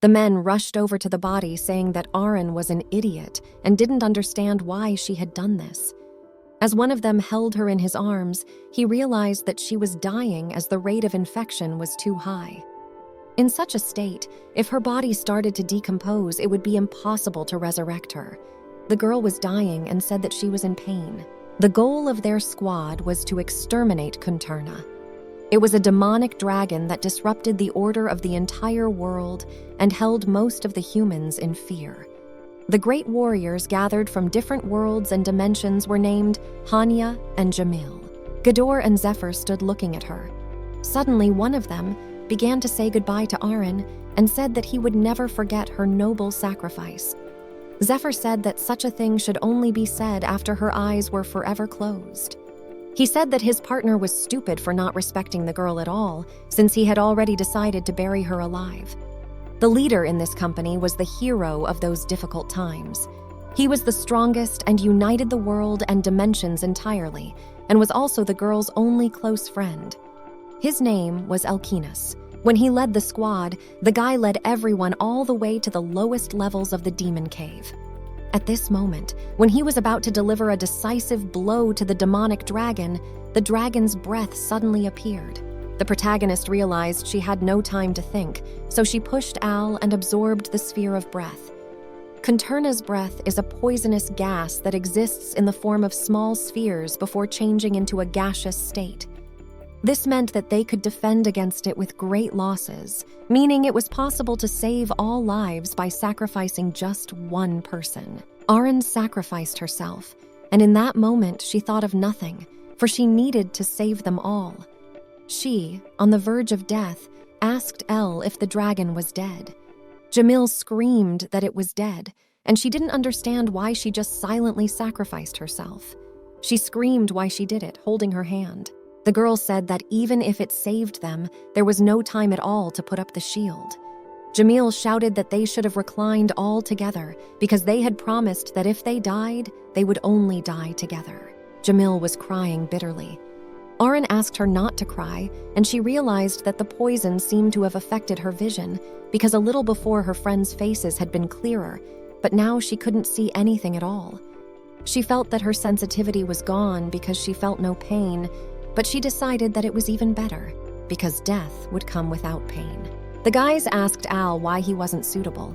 The men rushed over to the body saying that Aaron was an idiot and didn't understand why she had done this. As one of them held her in his arms, he realized that she was dying as the rate of infection was too high. In such a state, if her body started to decompose, it would be impossible to resurrect her. The girl was dying and said that she was in pain. The goal of their squad was to exterminate Kunturna. It was a demonic dragon that disrupted the order of the entire world and held most of the humans in fear. The great warriors gathered from different worlds and dimensions were named Hanya and Jamil. Gador and Zephyr stood looking at her. Suddenly, one of them began to say goodbye to Aaron and said that he would never forget her noble sacrifice. Zephyr said that such a thing should only be said after her eyes were forever closed. He said that his partner was stupid for not respecting the girl at all, since he had already decided to bury her alive. The leader in this company was the hero of those difficult times. He was the strongest and united the world and dimensions entirely, and was also the girl's only close friend. His name was Elkinas. When he led the squad, the guy led everyone all the way to the lowest levels of the demon cave. At this moment, when he was about to deliver a decisive blow to the demonic dragon, the dragon's breath suddenly appeared. The protagonist realized she had no time to think, so she pushed Al and absorbed the sphere of breath. Kunturna's breath is a poisonous gas that exists in the form of small spheres before changing into a gaseous state. This meant that they could defend against it with great losses, meaning it was possible to save all lives by sacrificing just one person. Aaron sacrificed herself, and in that moment she thought of nothing, for she needed to save them all. She, on the verge of death, asked El if the dragon was dead. Jamil screamed that it was dead, and she didn't understand why she just silently sacrificed herself. She screamed why she did it, holding her hand. The girl said that even if it saved them, there was no time at all to put up the shield. Jamil shouted that they should have reclined all together because they had promised that if they died, they would only die together. Jamil was crying bitterly. Aaron asked her not to cry, and she realized that the poison seemed to have affected her vision because a little before her friends' faces had been clearer, but now she couldn't see anything at all. She felt that her sensitivity was gone because she felt no pain, but she decided that it was even better, because death would come without pain. The guys asked Al why he wasn't suitable.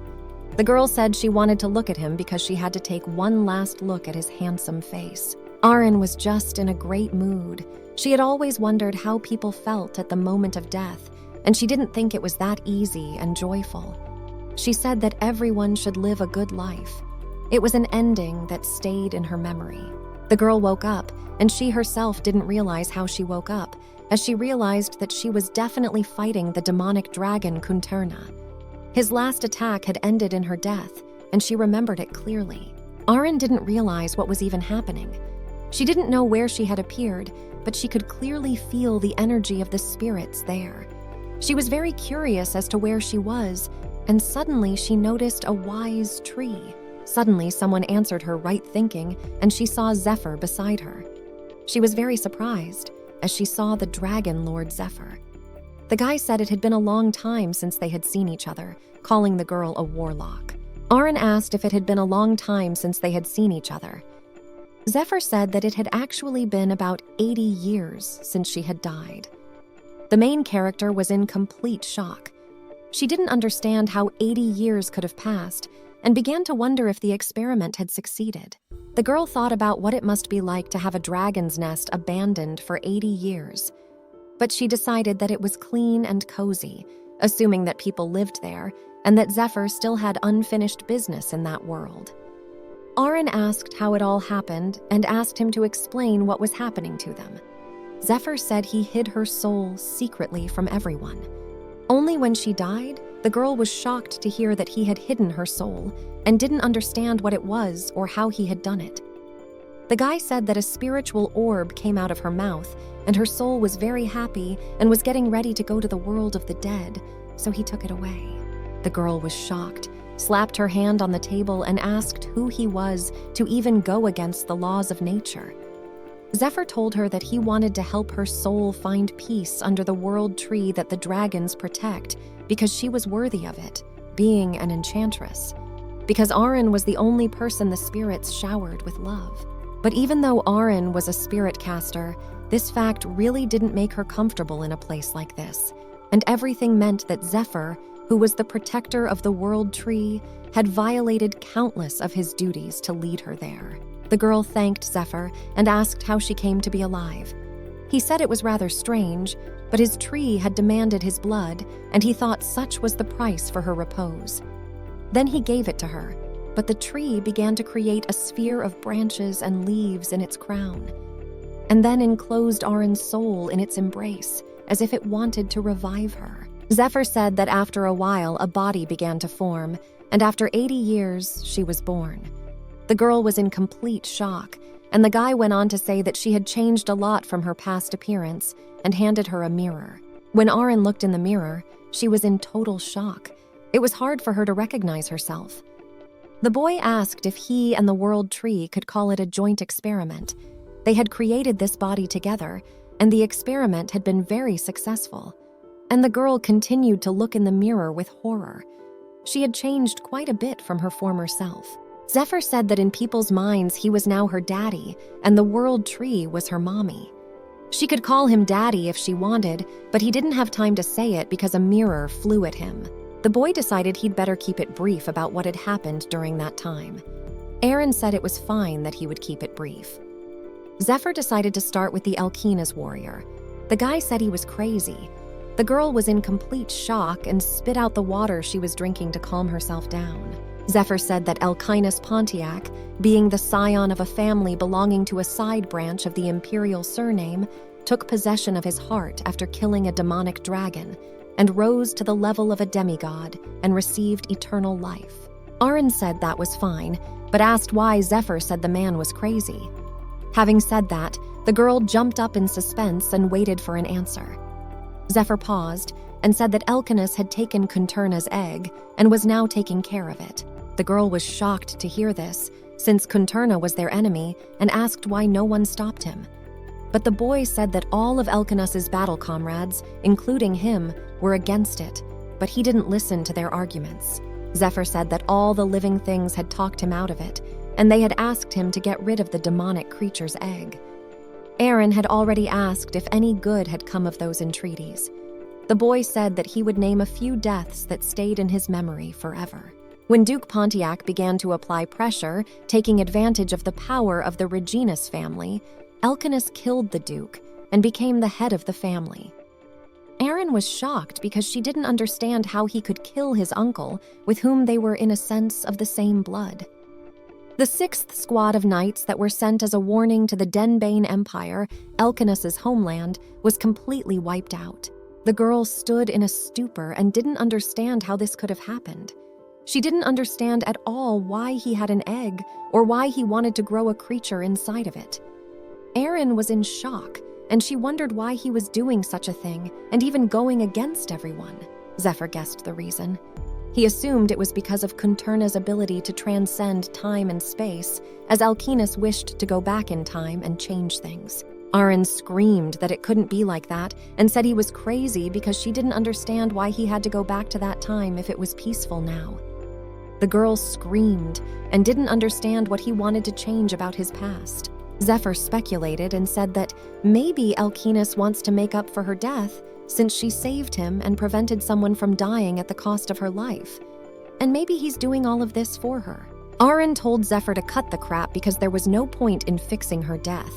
The girl said she wanted to look at him because she had to take one last look at his handsome face. Aaron was just in a great mood. She had always wondered how people felt at the moment of death, and she didn't think it was that easy and joyful. She said that everyone should live a good life. It was an ending that stayed in her memory. The girl woke up, and she herself didn't realize how she woke up, as she realized that she was definitely fighting the demonic dragon Kunturna. His last attack had ended in her death, and she remembered it clearly. Aaron didn't realize what was even happening. She didn't know where she had appeared, but she could clearly feel the energy of the spirits there. She was very curious as to where she was, and suddenly she noticed a wise tree. Suddenly, someone answered her right thinking, and she saw Zephyr beside her. She was very surprised, as she saw the dragon Lord Zephyr. The guy said it had been a long time since they had seen each other, calling the girl a warlock. Aaron asked if it had been a long time since they had seen each other. Zephyr said that it had actually been about 80 years since she had died. The main character was in complete shock. She didn't understand how 80 years could have passed, and began to wonder if the experiment had succeeded. The girl thought about what it must be like to have a dragon's nest abandoned for 80 years. But she decided that it was clean and cozy, assuming that people lived there, and that Zephyr still had unfinished business in that world. Aaron asked how it all happened and asked him to explain what was happening to them. Zephyr said he hid her soul secretly from everyone. Only when she died, the girl was shocked to hear that he had hidden her soul and didn't understand what it was or how he had done it. The guy said that a spiritual orb came out of her mouth, and her soul was very happy and was getting ready to go to the world of the dead, so he took it away. The girl was shocked, slapped her hand on the table, and asked who he was to even go against the laws of nature. Zephyr told her that he wanted to help her soul find peace under the world tree that the dragons protect, because she was worthy of it. being an enchantress, because Aaron was the only person the spirits showered with love. But even though Aaron was a spirit caster, this fact really didn't make her comfortable in a place like this, and everything meant that Zephyr, who was the protector of the world tree, had violated countless of his duties to lead her there. The girl thanked Zephyr and asked how she came to be alive. He said it was rather strange, but his tree had demanded his blood, and he thought such was the price for her repose. Then he gave it to her, but the tree began to create a sphere of branches and leaves in its crown, and then enclosed Aaron's soul in its embrace, as if it wanted to revive her. Zephyr said that after a while a body began to form, and after 80 years she was born. The girl was in complete shock, and the guy went on to say that she had changed a lot from her past appearance and handed her a mirror. When Aaron looked in the mirror, she was in total shock. It was hard for her to recognize herself. The boy asked if he and the world tree could call it a joint experiment. They had created this body together, and the experiment had been very successful. And the girl continued to look in the mirror with horror. She had changed quite a bit from her former self. Zephyr said that in people's minds he was now her daddy, and the world tree was her mommy. She could call him daddy if she wanted, but he didn't have time to say it because a mirror flew at him. The boy decided he'd better keep it brief about what had happened during that time. Aaron said it was fine that he would keep it brief. Zephyr decided to start with the Elkina's warrior. The guy said he was crazy. The girl was in complete shock and spit out the water she was drinking to calm herself down. Zephyr said that Elkinus Pontiac, being the scion of a family belonging to a side branch of the imperial surname, took possession of his heart after killing a demonic dragon and rose to the level of a demigod and received eternal life. Aaron said that was fine, but asked why Zephyr said the man was crazy. Having said that, the girl jumped up in suspense and waited for an answer. Zephyr paused and said that Elkinus had taken Kunturna's egg and was now taking care of it. The girl was shocked to hear this, since Kunturna was their enemy, and asked why no one stopped him. But the boy said that all of Elkinus's battle comrades, including him, were against it, but he didn't listen to their arguments. Zephyr said that all the living things had talked him out of it, and they had asked him to get rid of the demonic creature's egg. Aaron had already asked if any good had come of those entreaties. The boy said that he would name a few deaths that stayed in his memory forever. When Duke Pontiac began to apply pressure, taking advantage of the power of the Reginus family, Elkinus killed the Duke and became the head of the family. Aaron was shocked because she didn't understand how he could kill his uncle, with whom they were in a sense of the same blood. The 6th squad of knights that were sent as a warning to the Denbane Empire, Elkinus's homeland, was completely wiped out. The girl stood in a stupor and didn't understand how this could have happened. She didn't understand at all why he had an egg or why he wanted to grow a creature inside of it. Aaron was in shock, and she wondered why he was doing such a thing and even going against everyone. Zephyr guessed the reason. He assumed it was because of Kunturna's ability to transcend time and space, as Elkinus wished to go back in time and change things. Aaron screamed that it couldn't be like that and said he was crazy because she didn't understand why he had to go back to that time if it was peaceful now. The girl screamed and didn't understand what he wanted to change about his past. Zephyr speculated and said that maybe Elkinus wants to make up for her death since she saved him and prevented someone from dying at the cost of her life. And maybe he's doing all of this for her. Aaron told Zephyr to cut the crap because there was no point in fixing her death.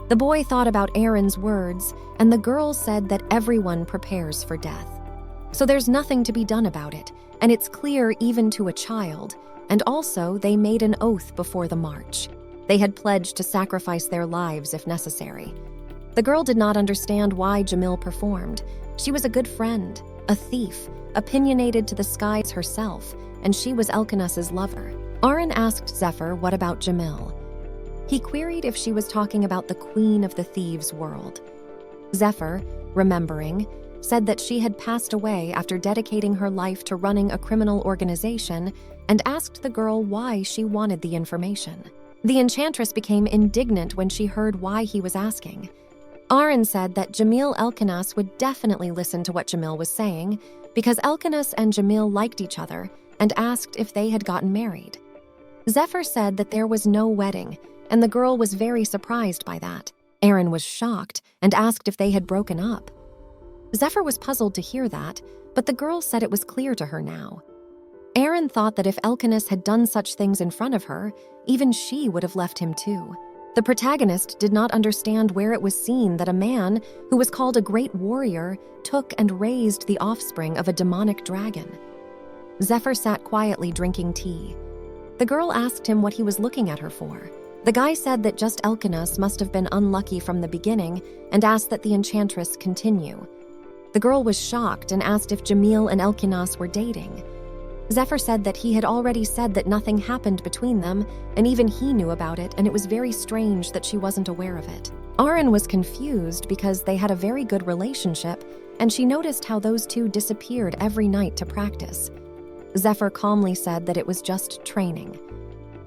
The boy thought about Aaron's words, and the girl said that everyone prepares for death. So there's nothing to be done about it, and it's clear even to a child, and also they made an oath before the march. They had pledged to sacrifice their lives if necessary. The girl did not understand why Jamil performed. She was a good friend, a thief, opinionated to the skies herself, and she was Elkinus's lover. Aaron asked Zephyr what about Jamil. He queried if she was talking about the Queen of the Thieves' world. Zephyr, remembering, said that she had passed away after dedicating her life to running a criminal organization, and asked the girl why she wanted the information. The enchantress became indignant when she heard why he was asking. Aaron said that Jamil Elkinus would definitely listen to what Jamil was saying, because Elkinus and Jamil liked each other, and asked if they had gotten married. Zephyr said that there was no wedding, and the girl was very surprised by that. Aaron was shocked and asked if they had broken up. Zephyr was puzzled to hear that, but the girl said it was clear to her now. Aaron thought that if Elkanus had done such things in front of her, even she would have left him too. The protagonist did not understand where it was seen that a man who was called a great warrior took and raised the offspring of a demonic dragon. Zephyr sat quietly drinking tea. The girl asked him what he was looking at her for. The guy said that just Elkanus must have been unlucky from the beginning and asked that the enchantress continue. The girl was shocked and asked if Jamil and Elkanus were dating. Zephyr said that he had already said that nothing happened between them, and even he knew about it, and it was very strange that she wasn't aware of it. Aaron was confused because they had a very good relationship, and she noticed how those two disappeared every night to practice. Zephyr calmly said that it was just training.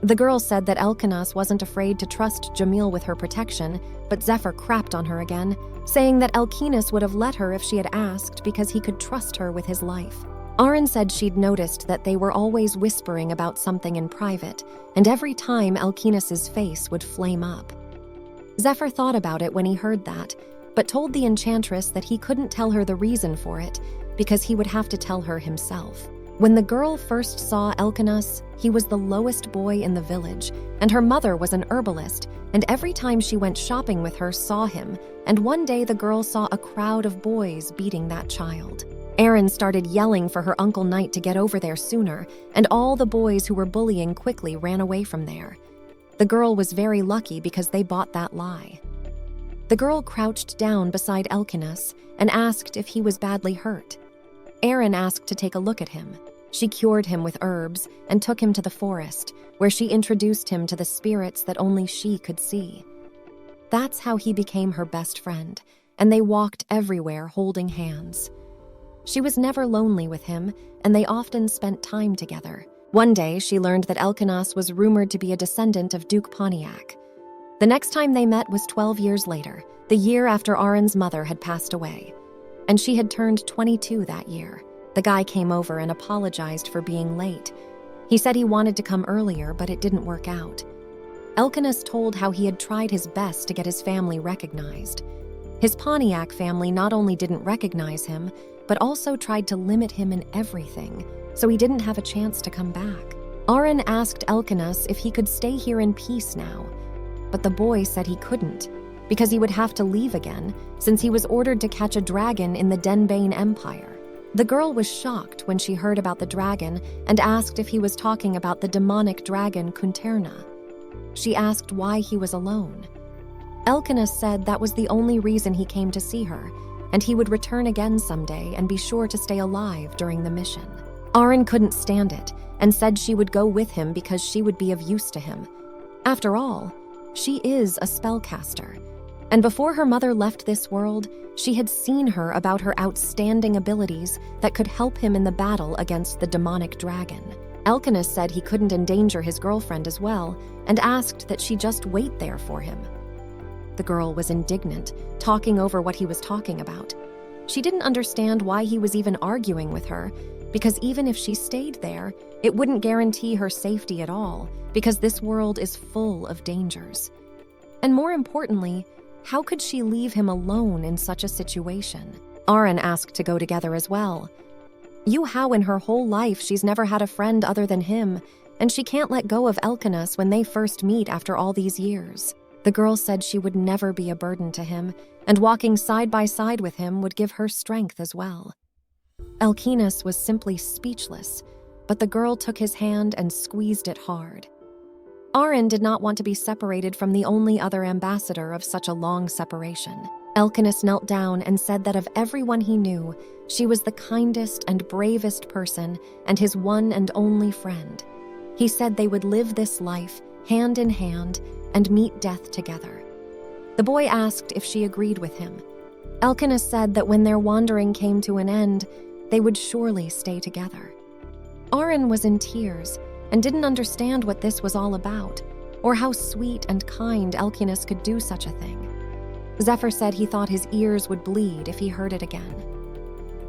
The girl said that Elkanus wasn't afraid to trust Jamil with her protection, but Zephyr crapped on her again, saying that Elkanus would have let her if she had asked because he could trust her with his life. Aaron said she'd noticed that they were always whispering about something in private, and every time Elkanus's face would flame up. Zephyr thought about it when he heard that, but told the enchantress that he couldn't tell her the reason for it because he would have to tell her himself. When the girl first saw Elkanus, he was the lowest boy in the village, and her mother was an herbalist, and every time she went shopping with her saw him, and one day the girl saw a crowd of boys beating that child. Aaron started yelling for her Uncle Knight to get over there sooner, and all the boys who were bullying quickly ran away from there. The girl was very lucky because they bought that lie. The girl crouched down beside Elkanus and asked if he was badly hurt. Aaron asked to take a look at him. She cured him with herbs and took him to the forest, where she introduced him to the spirits that only she could see. That's how he became her best friend, and they walked everywhere holding hands. She was never lonely with him, and they often spent time together. One day, she learned that Elkanus was rumored to be a descendant of Duke Pontiac. The next time they met was 12 years later, the year after Aaron's mother had passed away, and she had turned 22 that year. The guy came over and apologized for being late. He said he wanted to come earlier, but it didn't work out. Elkanus told how he had tried his best to get his family recognized. His Pontiac family not only didn't recognize him, but also tried to limit him in everything, so he didn't have a chance to come back. Aaron asked Elkanus if he could stay here in peace now, but the boy said he couldn't, because he would have to leave again, since he was ordered to catch a dragon in the Denbane Empire. The girl was shocked when she heard about the dragon and asked if he was talking about the demonic dragon Kunterna. She asked why he was alone. Elkanus said that was the only reason he came to see her, and he would return again someday and be sure to stay alive during the mission. Aaron couldn't stand it and said she would go with him because she would be of use to him. After all, she is a spellcaster, and before her mother left this world, she had seen her about her outstanding abilities that could help him in the battle against the demonic dragon. Elkanus said he couldn't endanger his girlfriend as well and asked that she just wait there for him. The girl was indignant, talking over what he was talking about. She didn't understand why he was even arguing with her, because even if she stayed there, it wouldn't guarantee her safety at all, because this world is full of dangers. And more importantly, how could she leave him alone in such a situation? Aaron asked to go together as well. How in her whole life she's never had a friend other than him, and she can't let go of Elkanus when they first meet after all these years. The girl said she would never be a burden to him, and walking side by side with him would give her strength as well. Elkanus was simply speechless, but the girl took his hand and squeezed it hard. Aaron did not want to be separated from the only other ambassador of such a long separation. Elkanus knelt down and said that of everyone he knew, she was the kindest and bravest person and his one and only friend. He said they would live this life hand in hand and meet death together. The boy asked if she agreed with him. Elkanus said that when their wandering came to an end, they would surely stay together. Aaron was in tears and didn't understand what this was all about, or how sweet and kind Elkanus could do such a thing. Zephyr said he thought his ears would bleed if he heard it again.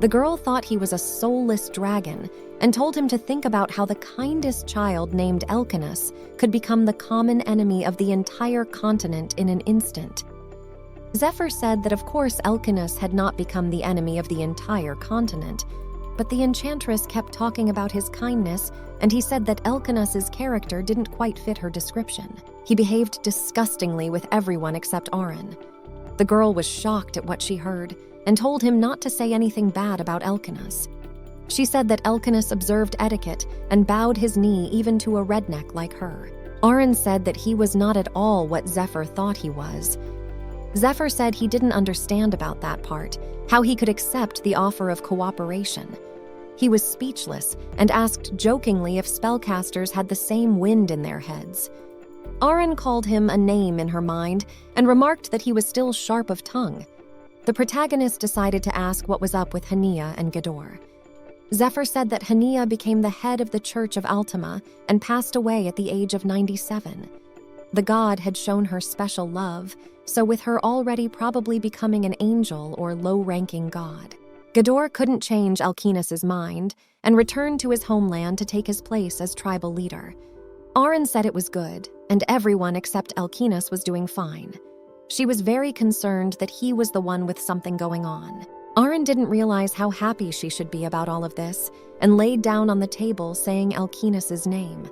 The girl thought he was a soulless dragon and told him to think about how the kindest child named Elkinus could become the common enemy of the entire continent in an instant. Zephyr said that of course Elkinus had not become the enemy of the entire continent, but the enchantress kept talking about his kindness, and he said that Elkinus's character didn't quite fit her description. He behaved disgustingly with everyone except Arin. The girl was shocked at what she heard and told him not to say anything bad about Elkinus. She said that Elkinus observed etiquette and bowed his knee even to a redneck like her. Arin said that he was not at all what Zephyr thought he was. Zephyr said he didn't understand about that part, how he could accept the offer of cooperation. He was speechless and asked jokingly if spellcasters had the same wind in their heads. Arin called him a name in her mind and remarked that he was still sharp of tongue. The protagonist decided to ask what was up with Hania and Gador. Zephyr said that Hania became the head of the Church of Altima and passed away at the age of 97. The god had shown her special love, so with her already probably becoming an angel or low-ranking god. Gador couldn't change Elkinus's mind and returned to his homeland to take his place as tribal leader. Arin said it was good, and everyone except Elkinus was doing fine. She was very concerned that he was the one with something going on. Arin didn't realize how happy she should be about all of this and laid down on the table saying Elkinus's name.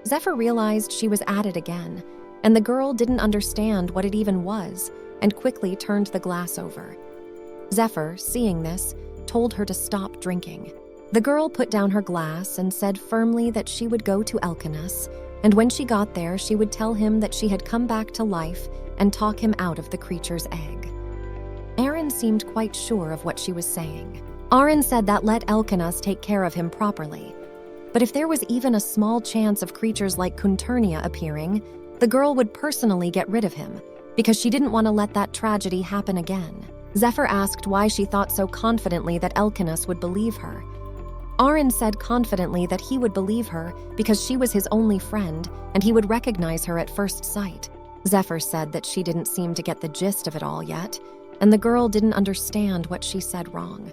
Zephyr realized she was at it again, and the girl didn't understand what it even was and quickly turned the glass over. Zephyr, seeing this, told her to stop drinking. The girl put down her glass and said firmly that she would go to Elkinus, and when she got there, she would tell him that she had come back to life and talk him out of the creature's egg. Arin seemed quite sure of what she was saying. Arin said that let Elkinus take care of him properly. But if there was even a small chance of creatures like Kunturnia appearing, the girl would personally get rid of him, because she didn't want to let that tragedy happen again. Zephyr asked why she thought so confidently that Elkinus would believe her. Arin said confidently that he would believe her because she was his only friend and he would recognize her at first sight. Zephyr said that she didn't seem to get the gist of it all yet, and the girl didn't understand what she said wrong.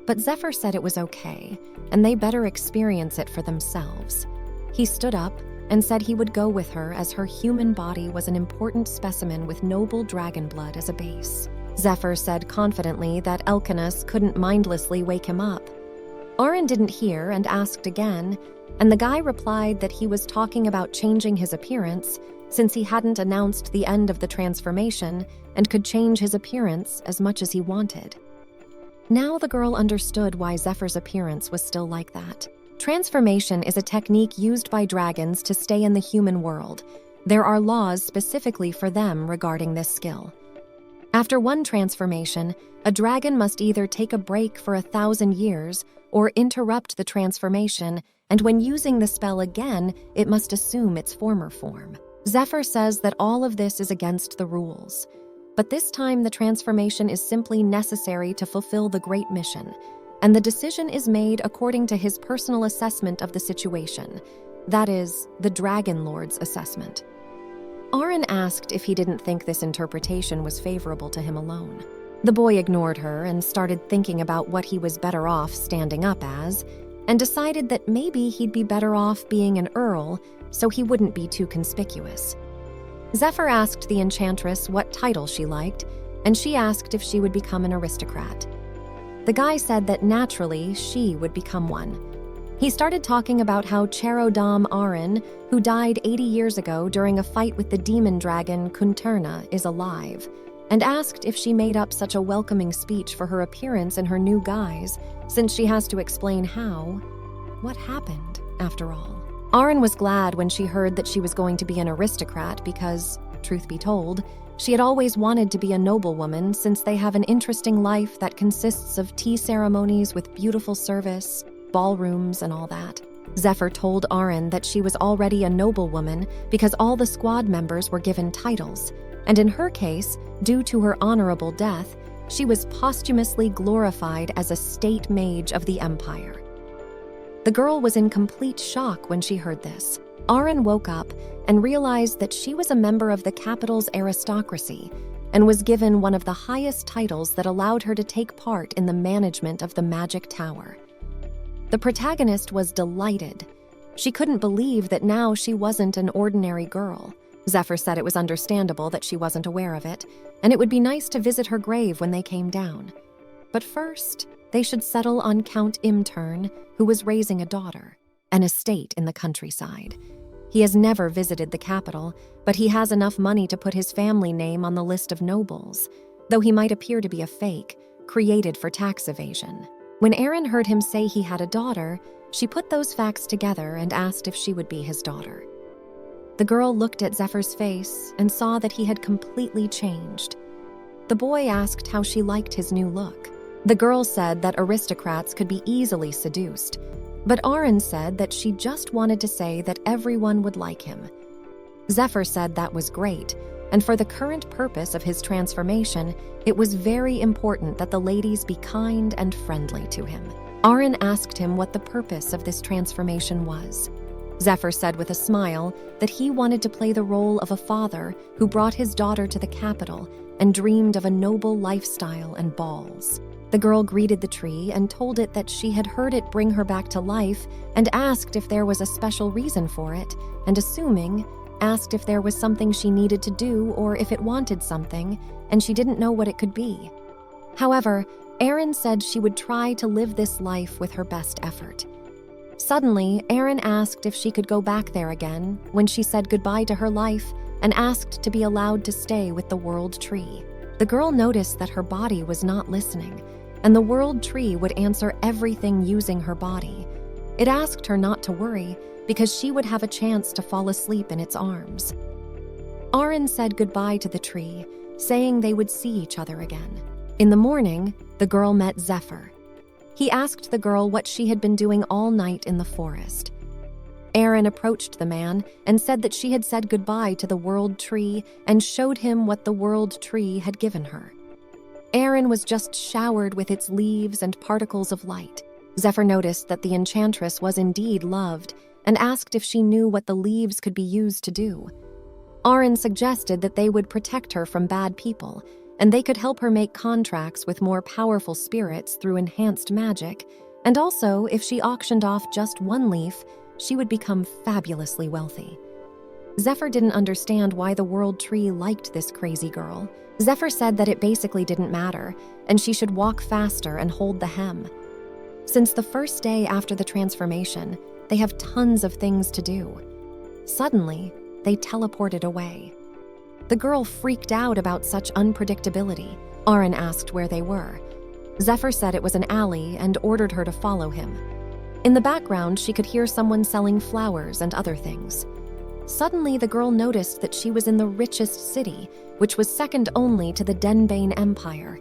But Zephyr said it was okay, and they better experience it for themselves. He stood up and said he would go with her as her human body was an important specimen with noble dragon blood as a base. Zephyr said confidently that Elkinus couldn't mindlessly wake him up. Arin didn't hear and asked again, and the guy replied that he was talking about changing his appearance since he hadn't announced the end of the transformation and could change his appearance as much as he wanted. Now the girl understood why Zephyr's appearance was still like that. Transformation is a technique used by dragons to stay in the human world. There are laws specifically for them regarding this skill. After one transformation, a dragon must either take a break for 1,000 years or interrupt the transformation, and when using the spell again, it must assume its former form. Zephyr says that all of this is against the rules. But this time the transformation is simply necessary to fulfill the great mission, and the decision is made according to his personal assessment of the situation. That is, the Dragon Lord's assessment. Arin asked if he didn't think this interpretation was favorable to him alone. The boy ignored her and started thinking about what he was better off standing up as, and decided that maybe he'd be better off being an earl so he wouldn't be too conspicuous. Zephyr asked the enchantress what title she liked, and she asked if she would become an aristocrat. The guy said that naturally she would become one. He started talking about how Cherodam Arin, who died 80 years ago during a fight with the demon dragon Kunturna, is alive, and asked if she made up such a welcoming speech for her appearance in her new guise, since she has to explain how. What happened, after all? Arin was glad when she heard that she was going to be an aristocrat because, truth be told, she had always wanted to be a noblewoman since they have an interesting life that consists of tea ceremonies with beautiful service, ballrooms, and all that. Zephyr told Arin that she was already a noblewoman because all the squad members were given titles, and in her case, due to her honorable death, she was posthumously glorified as a state mage of the Empire. The girl was in complete shock when she heard this. Arin woke up and realized that she was a member of the capital's aristocracy, and was given one of the highest titles that allowed her to take part in the management of the magic tower. The protagonist was delighted. She couldn't believe that now she wasn't an ordinary girl. Zephyr said it was understandable that she wasn't aware of it, and it would be nice to visit her grave when they came down. But first, they should settle on Count Imtern, who was raising a daughter, an estate in the countryside. He has never visited the capital, but he has enough money to put his family name on the list of nobles, though he might appear to be a fake, created for tax evasion. When Erin heard him say he had a daughter, she put those facts together and asked if she would be his daughter. The girl looked at Zephyr's face and saw that he had completely changed. The boy asked how she liked his new look. The girl said that aristocrats could be easily seduced, but Arin said that she just wanted to say that everyone would like him. Zephyr said that was great, and for the current purpose of his transformation, it was very important that the ladies be kind and friendly to him. Arin asked him what the purpose of this transformation was. Zephyr said with a smile that he wanted to play the role of a father who brought his daughter to the capital and dreamed of a noble lifestyle and balls. The girl greeted the tree and told it that she had heard it bring her back to life and asked if there was a special reason for it, and assuming, asked if there was something she needed to do or if it wanted something, and she didn't know what it could be. However, Erin said she would try to live this life with her best effort. Suddenly, Erin asked if she could go back there again when she said goodbye to her life and asked to be allowed to stay with the World Tree. The girl noticed that her body was not listening, and the World Tree would answer everything using her body. It asked her not to worry because she would have a chance to fall asleep in its arms. Arin said goodbye to the tree, saying they would see each other again. In the morning, the girl met Zephyr. He asked the girl what she had been doing all night in the forest. Erin approached the man and said that she had said goodbye to the World Tree and showed him what the World Tree had given her. Erin was just showered with its leaves and particles of light. Zephyr noticed that the enchantress was indeed loved and asked if she knew what the leaves could be used to do. Arin suggested that they would protect her from bad people, and they could help her make contracts with more powerful spirits through enhanced magic, and also, if she auctioned off just one leaf, she would become fabulously wealthy. Zephyr didn't understand why the World Tree liked this crazy girl. Zephyr said that it basically didn't matter, and she should walk faster and hold the hem. Since the first day after the transformation, they have tons of things to do. Suddenly, they teleported away. The girl freaked out about such unpredictability. Arin asked where they were. Zephyr said it was an alley and ordered her to follow him. In the background, she could hear someone selling flowers and other things. Suddenly, the girl noticed that she was in the richest city, which was second only to the Denbane Empire.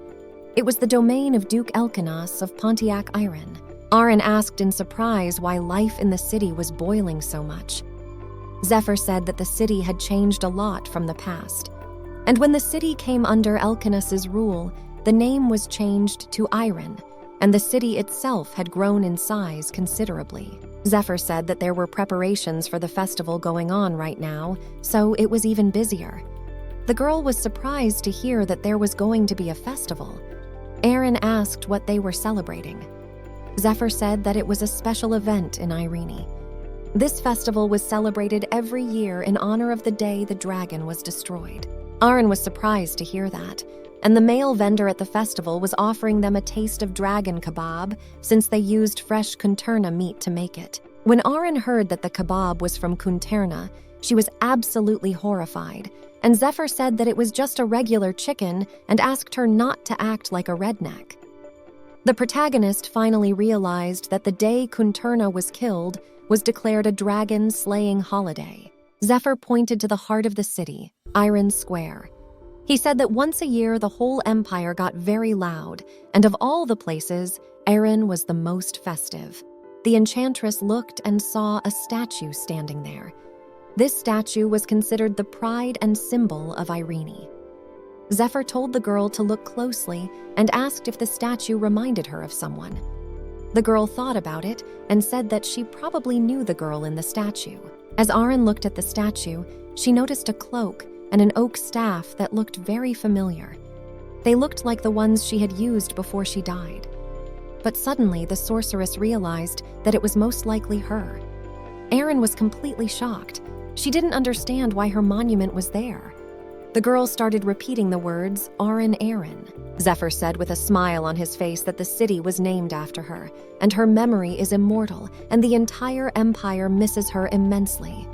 It was the domain of Duke Elkinas of Pontiac Iron. Arin asked in surprise why life in the city was boiling so much. Zephyr said that the city had changed a lot from the past. And when the city came under Elkinas's rule, the name was changed to Iron, and the city itself had grown in size considerably. Zephyr said that there were preparations for the festival going on right now, so it was even busier. The girl was surprised to hear that there was going to be a festival. Erin asked what they were celebrating. Zephyr said that it was a special event in Irene. This festival was celebrated every year in honor of the day the dragon was destroyed. Arin was surprised to hear that, and the male vendor at the festival was offering them a taste of dragon kebab since they used fresh Kunterna meat to make it. When Arin heard that the kebab was from Kunterna, she was absolutely horrified, and Zephyr said that it was just a regular chicken and asked her not to act like a redneck. The protagonist finally realized that the day Kunterna was killed was declared a dragon-slaying holiday. Zephyr pointed to the heart of the city, Iron Square. He said that once a year the whole empire got very loud, and of all the places, Erin was the most festive. The enchantress looked and saw a statue standing there. This statue was considered the pride and symbol of Irene. Zephyr told the girl to look closely and asked if the statue reminded her of someone. The girl thought about it and said that she probably knew the girl in the statue. As Arin looked at the statue, she noticed a cloak and an oak staff that looked very familiar. They looked like the ones she had used before she died. But suddenly, the sorceress realized that it was most likely her. Erin was completely shocked. She didn't understand why her monument was there. The girl started repeating the words, Arin Erin. Zephyr said with a smile on his face that the city was named after her, and her memory is immortal, and the entire empire misses her immensely.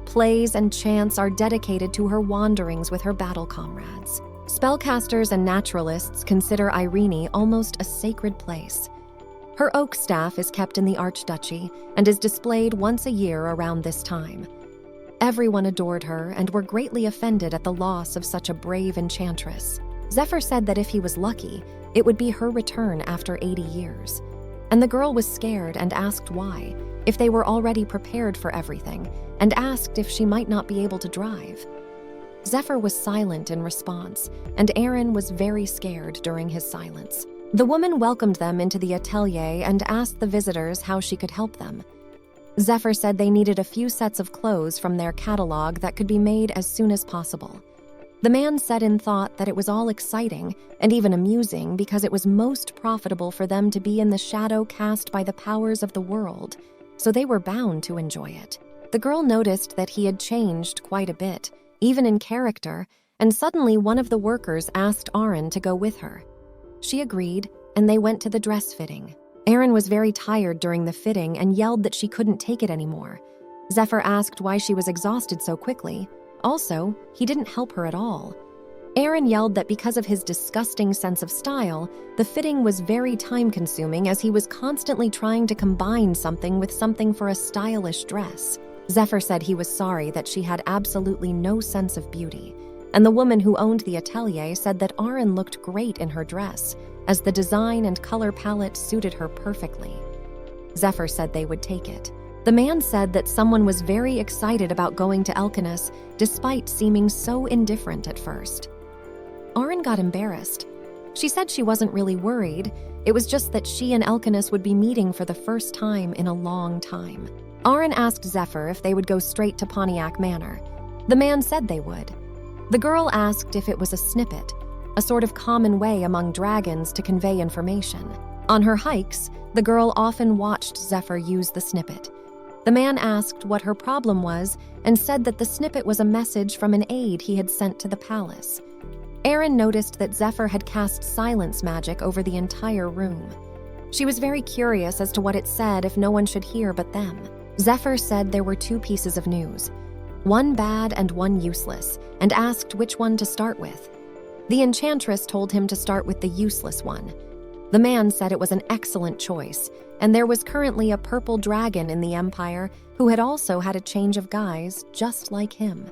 Plays and chants are dedicated to her wanderings with her battle comrades. Spellcasters and naturalists consider Irene almost a sacred place. Her oak staff is kept in the Archduchy and is displayed once a year around this time. Everyone adored her and were greatly offended at the loss of such a brave enchantress. Zephyr said that if he was lucky, it would be her return after 80 years. And the girl was scared and asked why, if they were already prepared for everything, and asked if she might not be able to drive. Zephyr was silent in response, and Erin was very scared during his silence. The woman welcomed them into the atelier and asked the visitors how she could help them. Zephyr said they needed a few sets of clothes from their catalog that could be made as soon as possible. The man said in thought that it was all exciting and even amusing because it was most profitable for them to be in the shadow cast by the powers of the world, so they were bound to enjoy it. The girl noticed that he had changed quite a bit, even in character, and suddenly one of the workers asked Arin to go with her. She agreed, and they went to the dress fitting. Erin was very tired during the fitting and yelled that she couldn't take it anymore. Zephyr asked why she was exhausted so quickly. Also, he didn't help her at all. Erin yelled that because of his disgusting sense of style, the fitting was very time-consuming as he was constantly trying to combine something with something for a stylish dress. Zephyr said he was sorry that she had absolutely no sense of beauty, and the woman who owned the atelier said that Arin looked great in her dress, as the design and color palette suited her perfectly. Zephyr said they would take it. The man said that someone was very excited about going to Elkinus, despite seeming so indifferent at first. Arin got embarrassed. She said she wasn't really worried, it was just that she and Elkinus would be meeting for the first time in a long time. Arin asked Zephyr if they would go straight to Pontiac Manor. The man said they would. The girl asked if it was a snippet, a sort of common way among dragons to convey information. On her hikes, the girl often watched Zephyr use the snippet. The man asked what her problem was and said that the snippet was a message from an aide he had sent to the palace. Erin noticed that Zephyr had cast silence magic over the entire room. She was very curious as to what it said if no one should hear but them. Zephyr said there were two pieces of news, one bad and one useless, and asked which one to start with. The enchantress told him to start with the useless one. The man said it was an excellent choice, and there was currently a purple dragon in the Empire who had also had a change of guise just like him.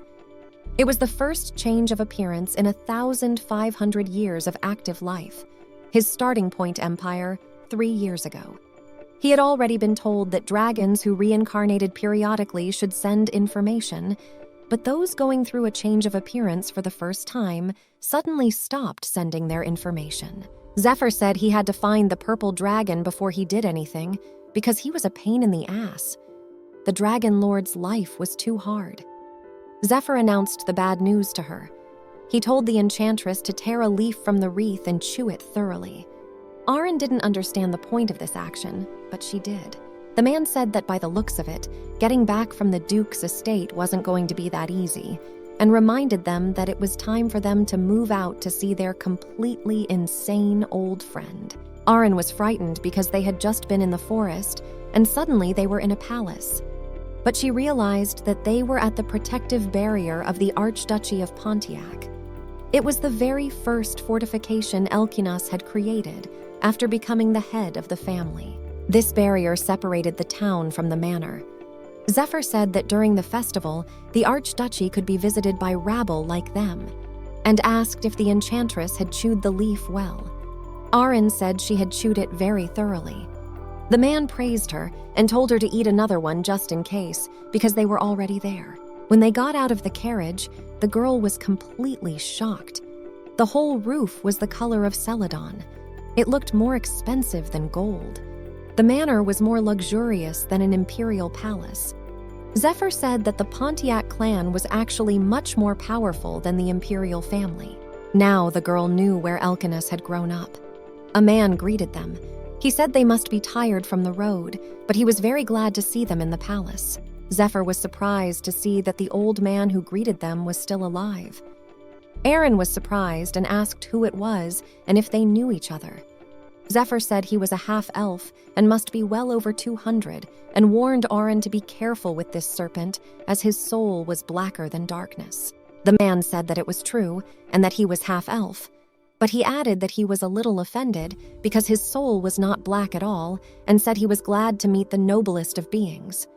It was the first change of appearance in 1,500 years of active life, his starting point empire 3 years ago. He had already been told that dragons who reincarnated periodically should send information, but those going through a change of appearance for the first time suddenly stopped sending their information. Zephyr said he had to find the purple dragon before he did anything because he was a pain in the ass. The Dragon Lord's life was too hard. Zephyr announced the bad news to her. He told the enchantress to tear a leaf from the wreath and chew it thoroughly. Arin didn't understand the point of this action, but she did. The man said that by the looks of it, getting back from the Duke's estate wasn't going to be that easy, and reminded them that it was time for them to move out to see their completely insane old friend. Arin was frightened because they had just been in the forest, and suddenly they were in a palace. But she realized that they were at the protective barrier of the Archduchy of Pontiac. It was the very first fortification Elkinus had created after becoming the head of the family. This barrier separated the town from the manor. Zephyr said that during the festival, the Archduchy could be visited by rabble like them, and asked if the enchantress had chewed the leaf well. Arin said she had chewed it very thoroughly. The man praised her and told her to eat another one just in case, because they were already there. When they got out of the carriage, the girl was completely shocked. The whole roof was the color of celadon. It looked more expensive than gold. The manor was more luxurious than an imperial palace. Zephyr said that the Pontiac clan was actually much more powerful than the imperial family. Now the girl knew where Elkinus had grown up. A man greeted them. He said they must be tired from the road, but he was very glad to see them in the palace. Zephyr was surprised to see that the old man who greeted them was still alive. Aaron was surprised and asked who it was and if they knew each other. Zephyr said he was a half-elf and must be well over 200 and warned Aaron to be careful with this serpent as his soul was blacker than darkness. The man said that it was true and that he was half-elf, but he added that he was a little offended because his soul was not black at all and said he was glad to meet the noblest of beings.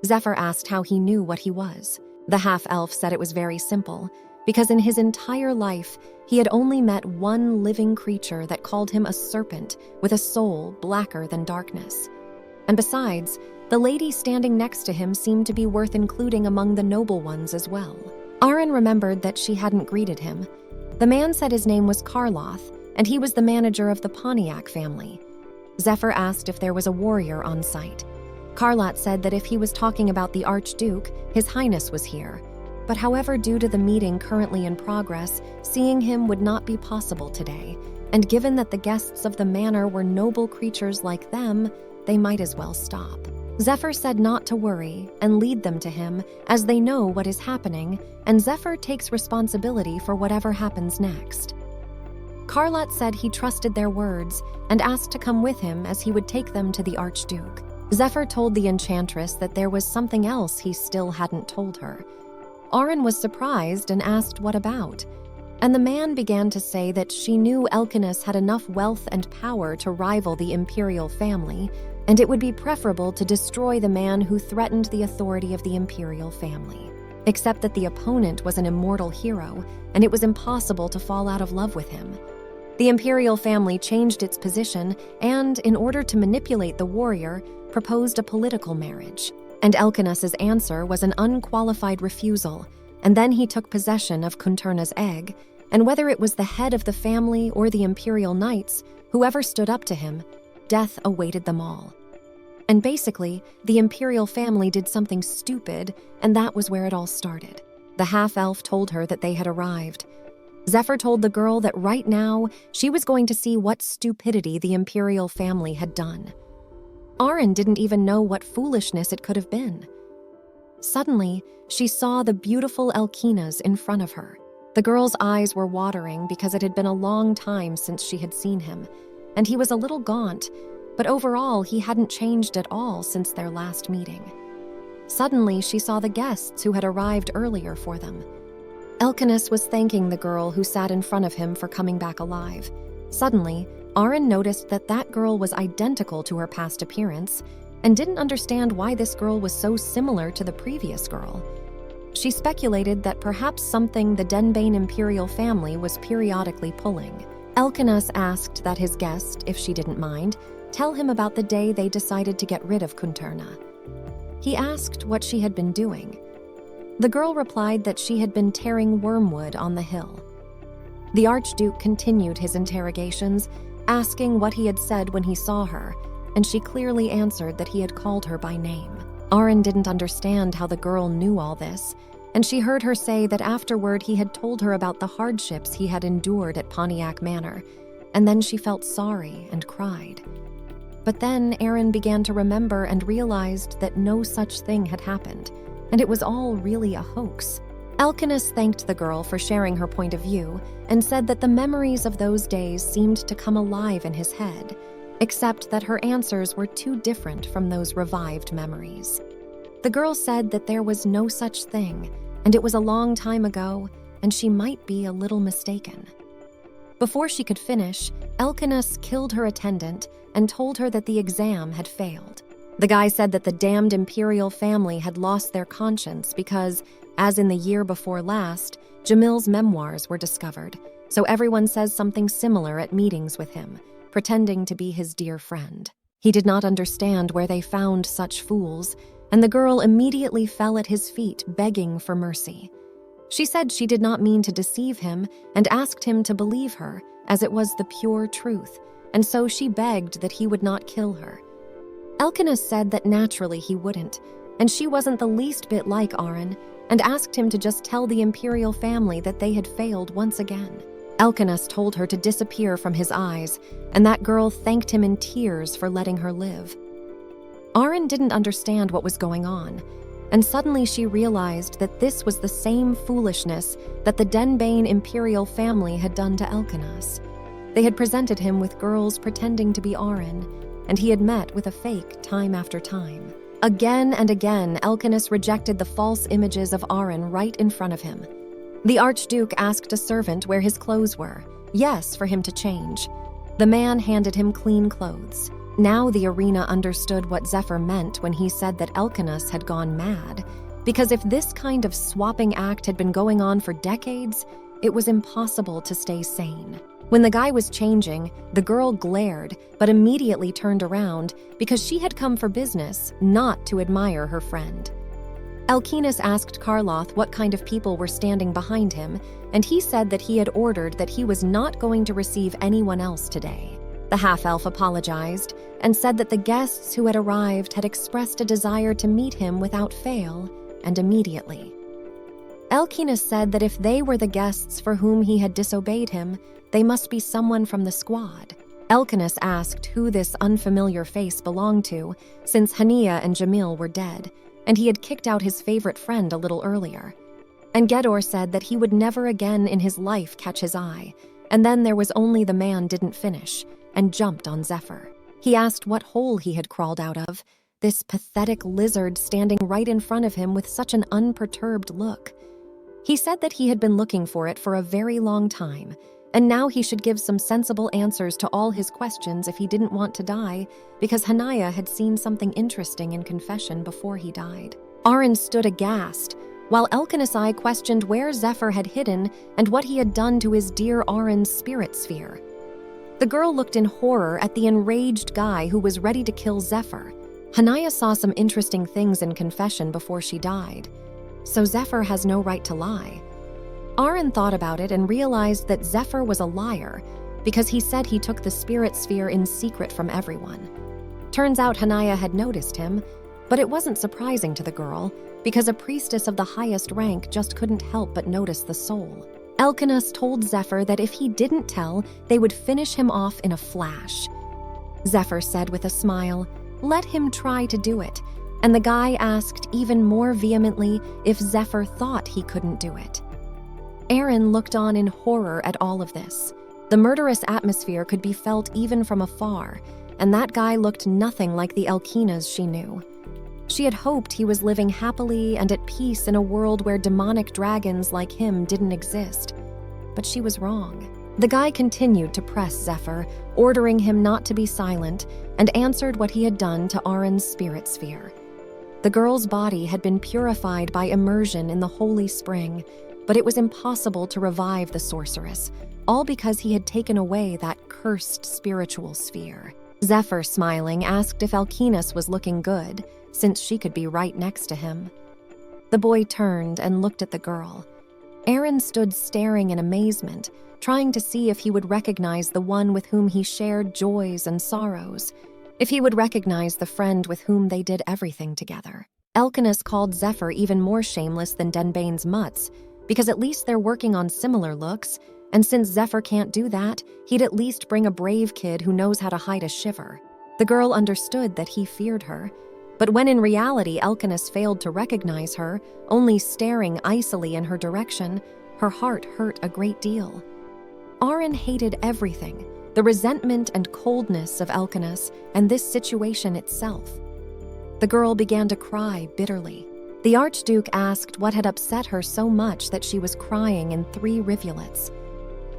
Zephyr asked how he knew what he was. The half-elf said it was very simple, because in his entire life, he had only met one living creature that called him a serpent with a soul blacker than darkness. And besides, the lady standing next to him seemed to be worth including among the noble ones as well. Aaron remembered that she hadn't greeted him. The man said his name was Karloth, and he was the manager of the Pontiac family. Zephyr asked if there was a warrior on site. Karloth said that if he was talking about the Archduke, His Highness was here. But however, due to the meeting currently in progress, seeing him would not be possible today, and given that the guests of the manor were noble creatures like them, they might as well stop. Zephyr said not to worry and lead them to him, as they know what is happening, and Zephyr takes responsibility for whatever happens next. Karloth said he trusted their words and asked to come with him as he would take them to the Archduke. Zephyr told the enchantress that there was something else he still hadn't told her. Aaron was surprised and asked what about, and the man began to say that she knew Elkinus had enough wealth and power to rival the imperial family, and it would be preferable to destroy the man who threatened the authority of the imperial family. Except that the opponent was an immortal hero, and it was impossible to fall out of love with him. The imperial family changed its position and, in order to manipulate the warrior, proposed a political marriage. And Elkinus's answer was an unqualified refusal, and then he took possession of Kunturna's egg, and whether it was the head of the family or the imperial knights, whoever stood up to him, death awaited them all. And basically, the imperial family did something stupid, and that was where it all started. The half-elf told her that they had arrived. Zephyr told the girl that right now, she was going to see what stupidity the imperial family had done. Aaron didn't even know what foolishness it could have been. Suddenly, she saw the beautiful Elkinas in front of her. The girl's eyes were watering because it had been a long time since she had seen him, and he was a little gaunt, but overall he hadn't changed at all since their last meeting. Suddenly, she saw the guests who had arrived earlier for them. Elkinus was thanking the girl who sat in front of him for coming back alive. Suddenly, Aaron noticed that that girl was identical to her past appearance and didn't understand why this girl was so similar to the previous girl. She speculated that perhaps something the Denbane imperial family was periodically pulling. Elkinus asked that his guest, if she didn't mind, tell him about the day they decided to get rid of Kunturna. He asked what she had been doing. The girl replied that she had been tearing wormwood on the hill. The Archduke continued his interrogations, asking what he had said when he saw her, and she clearly answered that he had called her by name. Aaron didn't understand how the girl knew all this, and she heard her say that afterward he had told her about the hardships he had endured at Pontiac Manor, and then she felt sorry and cried. But then Aaron began to remember and realized that no such thing had happened, and it was all really a hoax. Elkinus thanked the girl for sharing her point of view and said that the memories of those days seemed to come alive in his head, except that her answers were too different from those revived memories. The girl said that there was no such thing, and it was a long time ago, and she might be a little mistaken. Before she could finish, Elkinus killed her attendant and told her that the exam had failed. The guy said that the damned imperial family had lost their conscience because, as in the year before last, Jamil's memoirs were discovered, so everyone says something similar at meetings with him, pretending to be his dear friend. He did not understand where they found such fools, and the girl immediately fell at his feet begging for mercy. She said she did not mean to deceive him and asked him to believe her, as it was the pure truth, and so she begged that he would not kill her. Elkinus said that naturally he wouldn't, and she wasn't the least bit like Arin, and asked him to just tell the imperial family that they had failed once again. Elkanus told her to disappear from his eyes, and that girl thanked him in tears for letting her live. Arin didn't understand what was going on, and suddenly she realized that this was the same foolishness that the Denbane imperial family had done to Elkanus. They had presented him with girls pretending to be Arin, and he had met with a fake time after time. Again and again, Elkanus rejected the false images of Arin right in front of him. The Archduke asked a servant where his clothes were, yes, for him to change. The man handed him clean clothes. Now the arena understood what Zephyr meant when he said that Elkanus had gone mad, because if this kind of swapping act had been going on for decades, it was impossible to stay sane. When the guy was changing, the girl glared, but immediately turned around because she had come for business, not to admire her friend. Elkanus asked Karloth what kind of people were standing behind him, and he said that he had ordered that he was not going to receive anyone else today. The half-elf apologized and said that the guests who had arrived had expressed a desire to meet him without fail, and immediately. Elkanus said that if they were the guests for whom he had disobeyed him, they must be someone from the squad. Elkanus asked who this unfamiliar face belonged to, since Hania and Jamil were dead, and he had kicked out his favorite friend a little earlier. And Gedor said that he would never again in his life catch his eye, and then there was only the man didn't finish, and jumped on Zephyr. He asked what hole he had crawled out of, this pathetic lizard standing right in front of him with such an unperturbed look. He said that he had been looking for it for a very long time, and now he should give some sensible answers to all his questions if he didn't want to die, because Hania had seen something interesting in confession before he died. Arin stood aghast, while Elkanus I questioned where Zephyr had hidden and what he had done to his dear Arin's spirit sphere. The girl looked in horror at the enraged guy who was ready to kill Zephyr. Hania saw some interesting things in confession before she died, so Zephyr has no right to lie. Arin thought about it and realized that Zephyr was a liar because he said he took the spirit sphere in secret from everyone. Turns out Hania had noticed him, but it wasn't surprising to the girl because a priestess of the highest rank just couldn't help but notice the soul. Elkanus told Zephyr that if he didn't tell, they would finish him off in a flash. Zephyr said with a smile, "Let him try to do it," and the guy asked even more vehemently if Zephyr thought he couldn't do it. Aaron looked on in horror at all of this. The murderous atmosphere could be felt even from afar, and that guy looked nothing like the Elkinas she knew. She had hoped he was living happily and at peace in a world where demonic dragons like him didn't exist. But she was wrong. The guy continued to press Zephyr, ordering him not to be silent, and answered what he had done to Arin's spirit sphere. The girl's body had been purified by immersion in the holy spring, but it was impossible to revive the sorceress, all because he had taken away that cursed spiritual sphere. Zephyr, smiling, asked if Elkanus was looking good, since she could be right next to him. The boy turned and looked at the girl. Aaron stood staring in amazement, trying to see if he would recognize the one with whom he shared joys and sorrows, if he would recognize the friend with whom they did everything together. Elkanus called Zephyr even more shameless than Denbane's mutts, because at least they're working on similar looks, and since Zephyr can't do that, he'd at least bring a brave kid who knows how to hide a shiver. The girl understood that he feared her, but when in reality Elkanus failed to recognize her, only staring icily in her direction, her heart hurt a great deal. Arin hated everything, the resentment and coldness of Elkanus and this situation itself. The girl began to cry bitterly. The Archduke asked what had upset her so much that she was crying in 3 rivulets.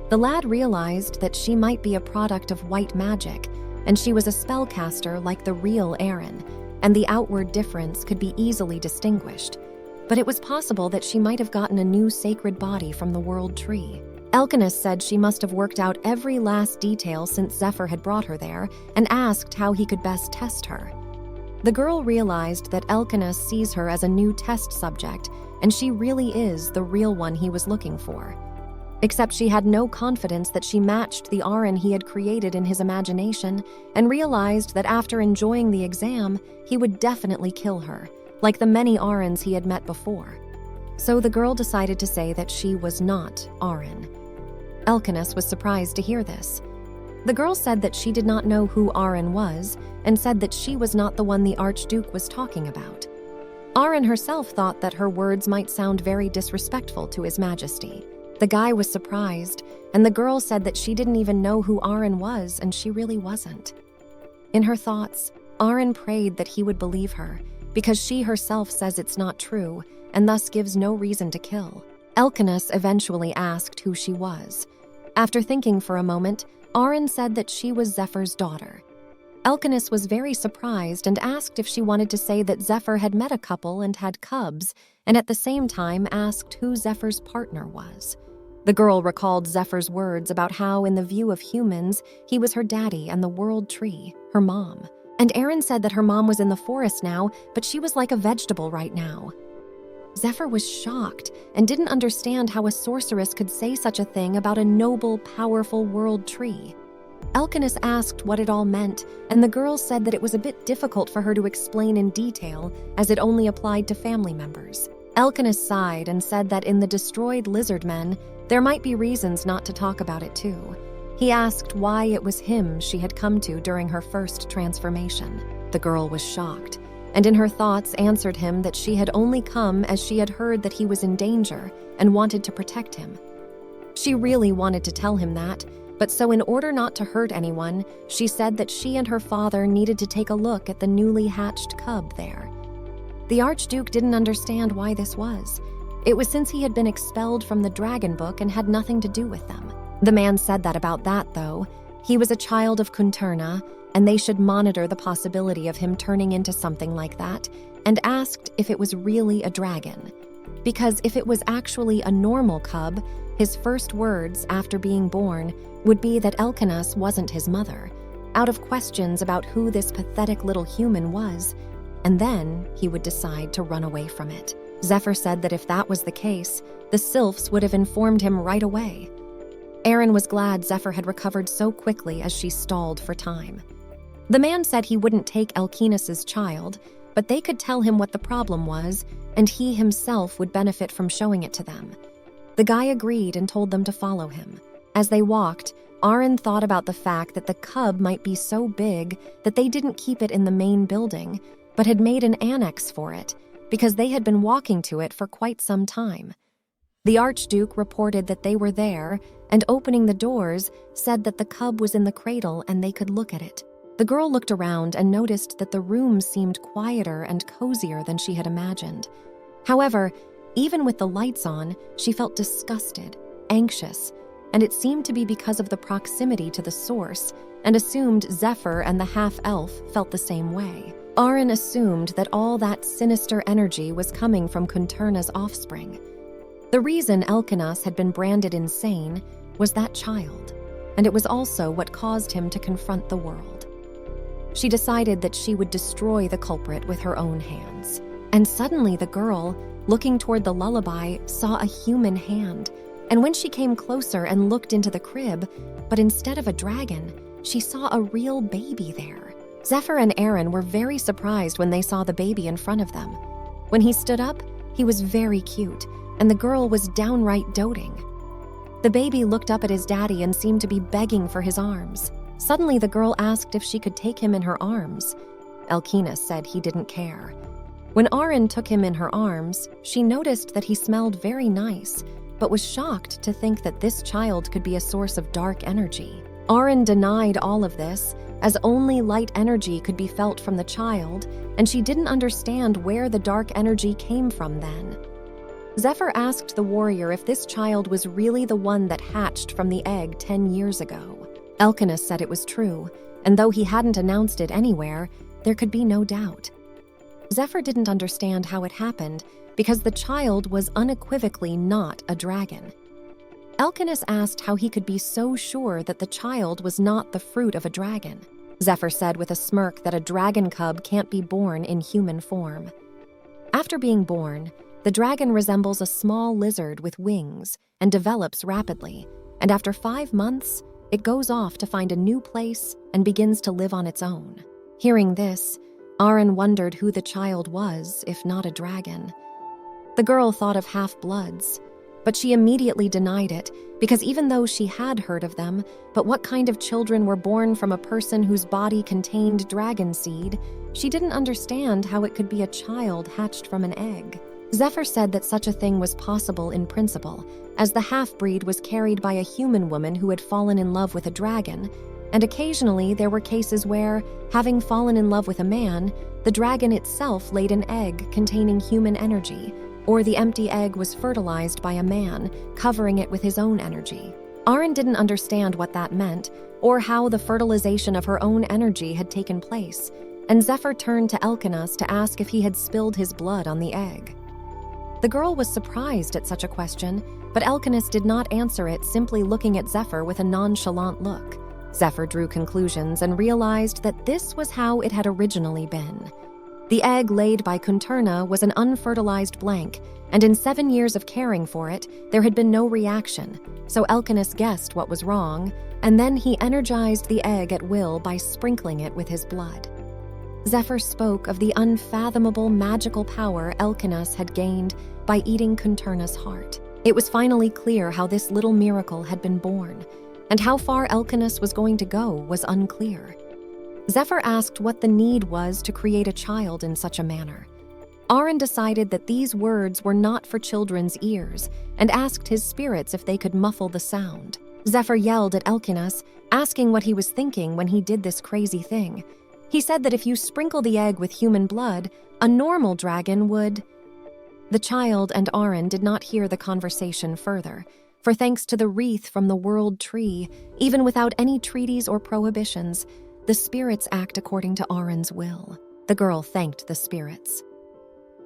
The lad realized that she might be a product of white magic, and she was a spellcaster like the real Aaron, and the outward difference could be easily distinguished. But it was possible that she might have gotten a new sacred body from the World Tree. Elkanus said she must have worked out every last detail since Zephyr had brought her there, and asked how he could best test her. The girl realized that Elkanus sees her as a new test subject, and she really is the real one he was looking for. Except she had no confidence that she matched the Arin he had created in his imagination, and realized that after enjoying the exam, he would definitely kill her, like the many Arins he had met before. So the girl decided to say that she was not Arin. Elkanus was surprised to hear this. The girl said that she did not know who Arin was and said that she was not the one the Archduke was talking about. Arin herself thought that her words might sound very disrespectful to His Majesty. The guy was surprised, and the girl said that she didn't even know who Arin was, and she really wasn't. In her thoughts, Arin prayed that he would believe her, because she herself says it's not true, and thus gives no reason to kill. Elkanus eventually asked who she was. After thinking for a moment, Arin said that she was Zephyr's daughter. Elkanus was very surprised and asked if she wanted to say that Zephyr had met a couple and had cubs, and at the same time asked who Zephyr's partner was. The girl recalled Zephyr's words about how, in the view of humans, he was her daddy and the world tree, her mom. And Arin said that her mom was in the forest now, but she was like a vegetable right now. Zephyr was shocked and didn't understand how a sorceress could say such a thing about a noble, powerful world tree. Elkanus asked what it all meant, and the girl said that it was a bit difficult for her to explain in detail, as it only applied to family members. Elkanus sighed and said that in the destroyed lizard men, there might be reasons not to talk about it too. He asked why it was him she had come to during her first transformation. The girl was shocked, and in her thoughts answered him that she had only come as she had heard that he was in danger and wanted to protect him. She really wanted to tell him that, but so in order not to hurt anyone, she said that she and her father needed to take a look at the newly hatched cub there. The Archduke didn't understand why this was. It was since he had been expelled from the Dragon Book and had nothing to do with them. The man said that about that, though. He was a child of Kunturna, and they should monitor the possibility of him turning into something like that, and asked if it was really a dragon. Because if it was actually a normal cub, his first words after being born would be that Elkanus wasn't his mother, out of questions about who this pathetic little human was, and then he would decide to run away from it. Zephyr said that if that was the case, the sylphs would have informed him right away. Arin was glad Zephyr had recovered so quickly as she stalled for time. The man said he wouldn't take Elkanus's child, but they could tell him what the problem was, and he himself would benefit from showing it to them. The guy agreed and told them to follow him. As they walked, Arin thought about the fact that the cub might be so big that they didn't keep it in the main building, but had made an annex for it, because they had been walking to it for quite some time. The Archduke reported that they were there, and opening the doors, said that the cub was in the cradle and they could look at it. The girl looked around and noticed that the room seemed quieter and cozier than she had imagined. However, even with the lights on, she felt disgusted, anxious, and it seemed to be because of the proximity to the source, and assumed Zephyr and the half-elf felt the same way. Arin assumed that all that sinister energy was coming from Kunturna's offspring. The reason Elkanus had been branded insane was that child, and it was also what caused him to confront the world. She decided that she would destroy the culprit with her own hands. And suddenly the girl, looking toward the lullaby, saw a human hand. And when she came closer and looked into the crib, but instead of a dragon, she saw a real baby there. Zephyr and Arin were very surprised when they saw the baby in front of them. When he stood up, he was very cute, and the girl was downright doting. The baby looked up at his daddy and seemed to be begging for his arms. Suddenly, the girl asked if she could take him in her arms. Elkanus said he didn't care. When Arin took him in her arms, she noticed that he smelled very nice, but was shocked to think that this child could be a source of dark energy. Arin denied all of this, as only light energy could be felt from the child, and she didn't understand where the dark energy came from then. Zephyr asked the warrior if this child was really the one that hatched from the egg 10 years ago. Elkanus said it was true, and though he hadn't announced it anywhere, there could be no doubt. Zephyr didn't understand how it happened because the child was unequivocally not a dragon. Elkanus asked how he could be so sure that the child was not the fruit of a dragon. Zephyr said with a smirk that a dragon cub can't be born in human form. After being born, the dragon resembles a small lizard with wings and develops rapidly, and after 5 months, it goes off to find a new place and begins to live on its own. Hearing this, Aaron wondered who the child was, if not a dragon. The girl thought of half-bloods, but she immediately denied it because even though she had heard of them, but what kind of children were born from a person whose body contained dragon seed, she didn't understand how it could be a child hatched from an egg. Zephyr said that such a thing was possible in principle, as the half-breed was carried by a human woman who had fallen in love with a dragon, and occasionally there were cases where, having fallen in love with a man, the dragon itself laid an egg containing human energy, or the empty egg was fertilized by a man, covering it with his own energy. Aaron didn't understand what that meant, or how the fertilization of her own energy had taken place, and Zephyr turned to Elkanus to ask if he had spilled his blood on the egg. The girl was surprised at such a question, but Elkanus did not answer it, simply looking at Zephyr with a nonchalant look. Zephyr drew conclusions and realized that this was how it had originally been. The egg laid by Kunturna was an unfertilized blank, and in 7 years of caring for it, there had been no reaction, so Elkanus guessed what was wrong, and then he energized the egg at will by sprinkling it with his blood. Zephyr spoke of the unfathomable magical power Elkanus had gained by eating Kunturna's heart. It was finally clear how this little miracle had been born, and how far Elkanus was going to go was unclear. Zephyr asked what the need was to create a child in such a manner. Aaron decided that these words were not for children's ears, and asked his spirits if they could muffle the sound. Zephyr yelled at Elkanus, asking what he was thinking when he did this crazy thing. He said that if you sprinkle the egg with human blood, a normal dragon would... The child and Aaron did not hear the conversation further, for thanks to the wreath from the world tree, even without any treaties or prohibitions, the spirits act according to Aaron's will. The girl thanked the spirits.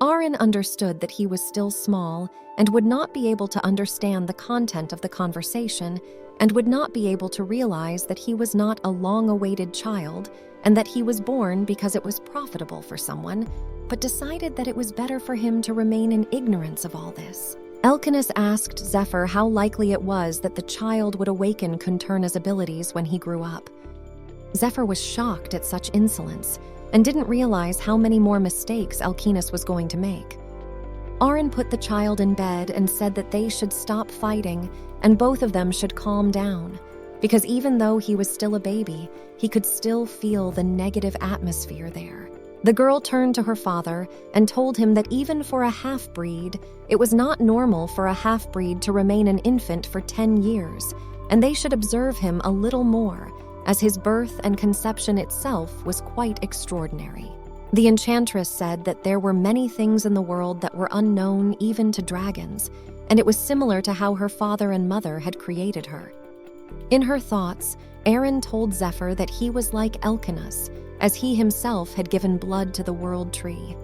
Aaron understood that he was still small and would not be able to understand the content of the conversation, and would not be able to realize that he was not a long-awaited child and that he was born because it was profitable for someone, but decided that it was better for him to remain in ignorance of all this. Elkanus asked Zephyr how likely it was that the child would awaken Kunturna's abilities when he grew up. Zephyr was shocked at such insolence and didn't realize how many more mistakes Elkanus was going to make. Aaron put the child in bed and said that they should stop fighting and both of them should calm down, because even though he was still a baby, he could still feel the negative atmosphere there. The girl turned to her father and told him that even for a half-breed, it was not normal for a half-breed to remain an infant for 10 years, and they should observe him a little more, as his birth and conception itself was quite extraordinary. The enchantress said that there were many things in the world that were unknown even to dragons, and it was similar to how her father and mother had created her. In her thoughts, Aaron told Zephyr that he was like Elkanus, as he himself had given blood to the world tree.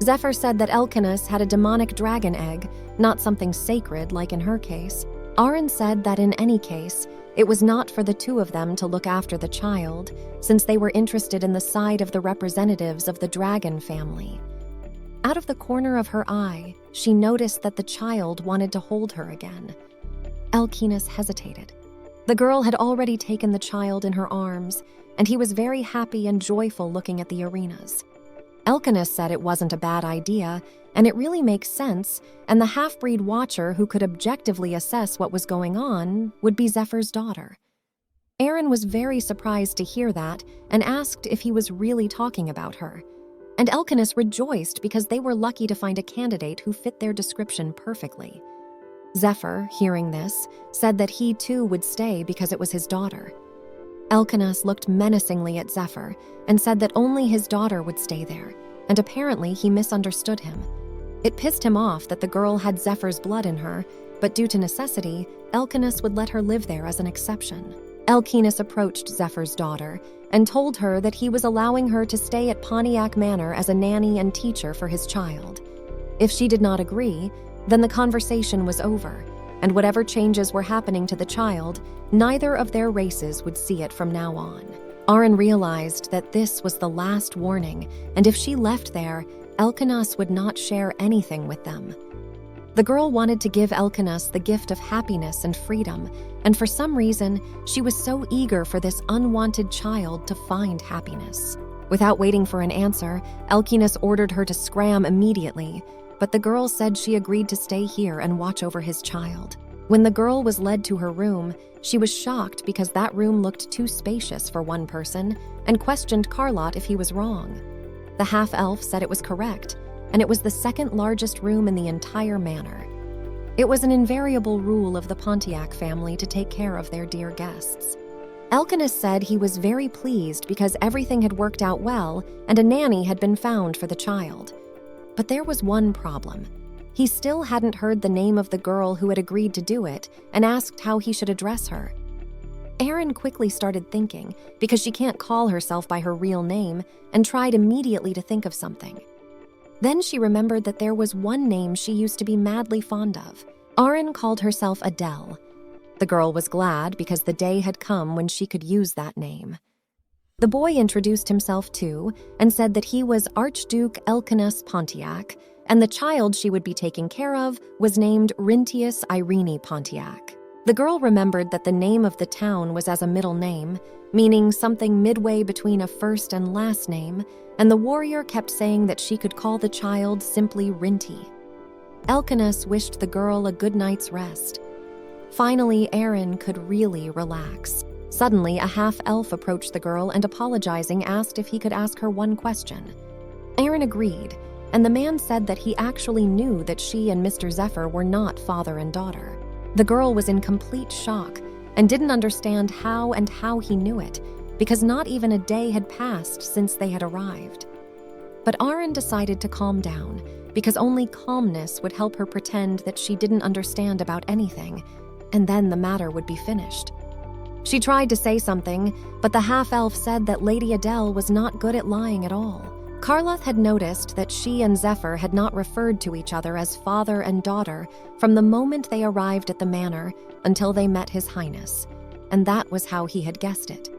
Zephyr said that Elkanus had a demonic dragon egg, not something sacred like in her case. Aaron said that in any case, it was not for the two of them to look after the child, since they were interested in the side of the representatives of the dragon family. Out of the corner of her eye, she noticed that the child wanted to hold her again. Elkanus hesitated. The girl had already taken the child in her arms, and he was very happy and joyful looking at the arenas. Elkanus said it wasn't a bad idea, and it really makes sense, and the half-breed watcher who could objectively assess what was going on would be Zephyr's daughter. Aaron was very surprised to hear that and asked if he was really talking about her. And Elkanus rejoiced because they were lucky to find a candidate who fit their description perfectly. Zephyr, hearing this, said that he too would stay because it was his daughter. Elkanus looked menacingly at Zephyr and said that only his daughter would stay there, and apparently he misunderstood him. It pissed him off that the girl had Zephyr's blood in her, but due to necessity, Elkanus would let her live there as an exception. Elkanus approached Zephyr's daughter and told her that he was allowing her to stay at Pontiac Manor as a nanny and teacher for his child. If she did not agree, then the conversation was over, and whatever changes were happening to the child, neither of their races would see it from now on. Aaron realized that this was the last warning, and if she left there, Elkanus would not share anything with them. The girl wanted to give Elkanus the gift of happiness and freedom, and for some reason, she was so eager for this unwanted child to find happiness. Without waiting for an answer, Elkinus ordered her to scram immediately, but the girl said she agreed to stay here and watch over his child. When the girl was led to her room, she was shocked because that room looked too spacious for one person and questioned Carlot if he was wrong. The half-elf said it was correct, and it was the second largest room in the entire manor. It was an invariable rule of the Pontiac family to take care of their dear guests. Elkinus said he was very pleased because everything had worked out well and a nanny had been found for the child. But there was one problem. He still hadn't heard the name of the girl who had agreed to do it and asked how he should address her. Erin quickly started thinking, because she can't call herself by her real name, and tried immediately to think of something. Then she remembered that there was one name she used to be madly fond of. Erin called herself Adele. The girl was glad because the day had come when she could use that name. The boy introduced himself too and said that he was Archduke Elkinus Pontiac, and the child she would be taking care of was named Rintius Irene Pontiac. The girl remembered that the name of the town was as a middle name, meaning something midway between a first and last name, and the warrior kept saying that she could call the child simply Rinty. Elkinus wished the girl a good night's rest. Finally, Erin could really relax. Suddenly, a half-elf approached the girl and, apologizing, asked if he could ask her one question. Erin agreed, and the man said that he actually knew that she and Mr. Zephyr were not father and daughter. The girl was in complete shock and didn't understand how he knew it, because not even a day had passed since they had arrived. But Erin decided to calm down, because only calmness would help her pretend that she didn't understand about anything, and then the matter would be finished. She tried to say something, but the half-elf said that Lady Adele was not good at lying at all. Karloth had noticed that she and Zephyr had not referred to each other as father and daughter from the moment they arrived at the manor until they met His Highness, and that was how he had guessed it.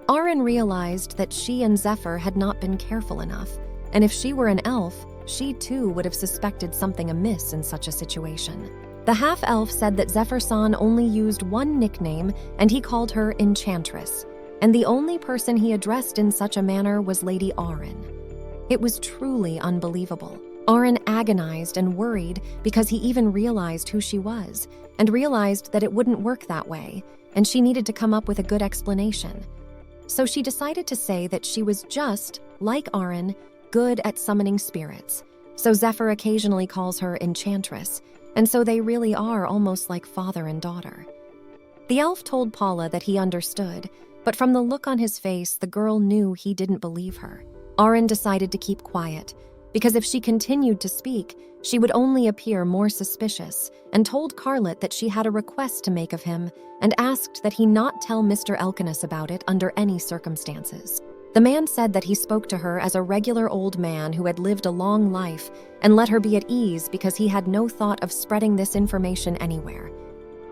Erin realized that she and Zephyr had not been careful enough, and if she were an elf, she too would have suspected something amiss in such a situation. The half-elf said that Zephyr-san only used one nickname, and he called her Enchantress, and the only person he addressed in such a manner was Lady Erin. It was truly unbelievable. Erin agonized and worried because he even realized who she was, and realized that it wouldn't work that way, and she needed to come up with a good explanation. So she decided to say that she was just, like Erin, good at summoning spirits. So Zephyr occasionally calls her Enchantress, and so they really are almost like father and daughter. The elf told Paula that he understood, but from the look on his face, the girl knew he didn't believe her. Erin decided to keep quiet, because if she continued to speak, she would only appear more suspicious, and told Carlot that she had a request to make of him and asked that he not tell Mr. Elkinus about it under any circumstances. The man said that he spoke to her as a regular old man who had lived a long life and let her be at ease because he had no thought of spreading this information anywhere.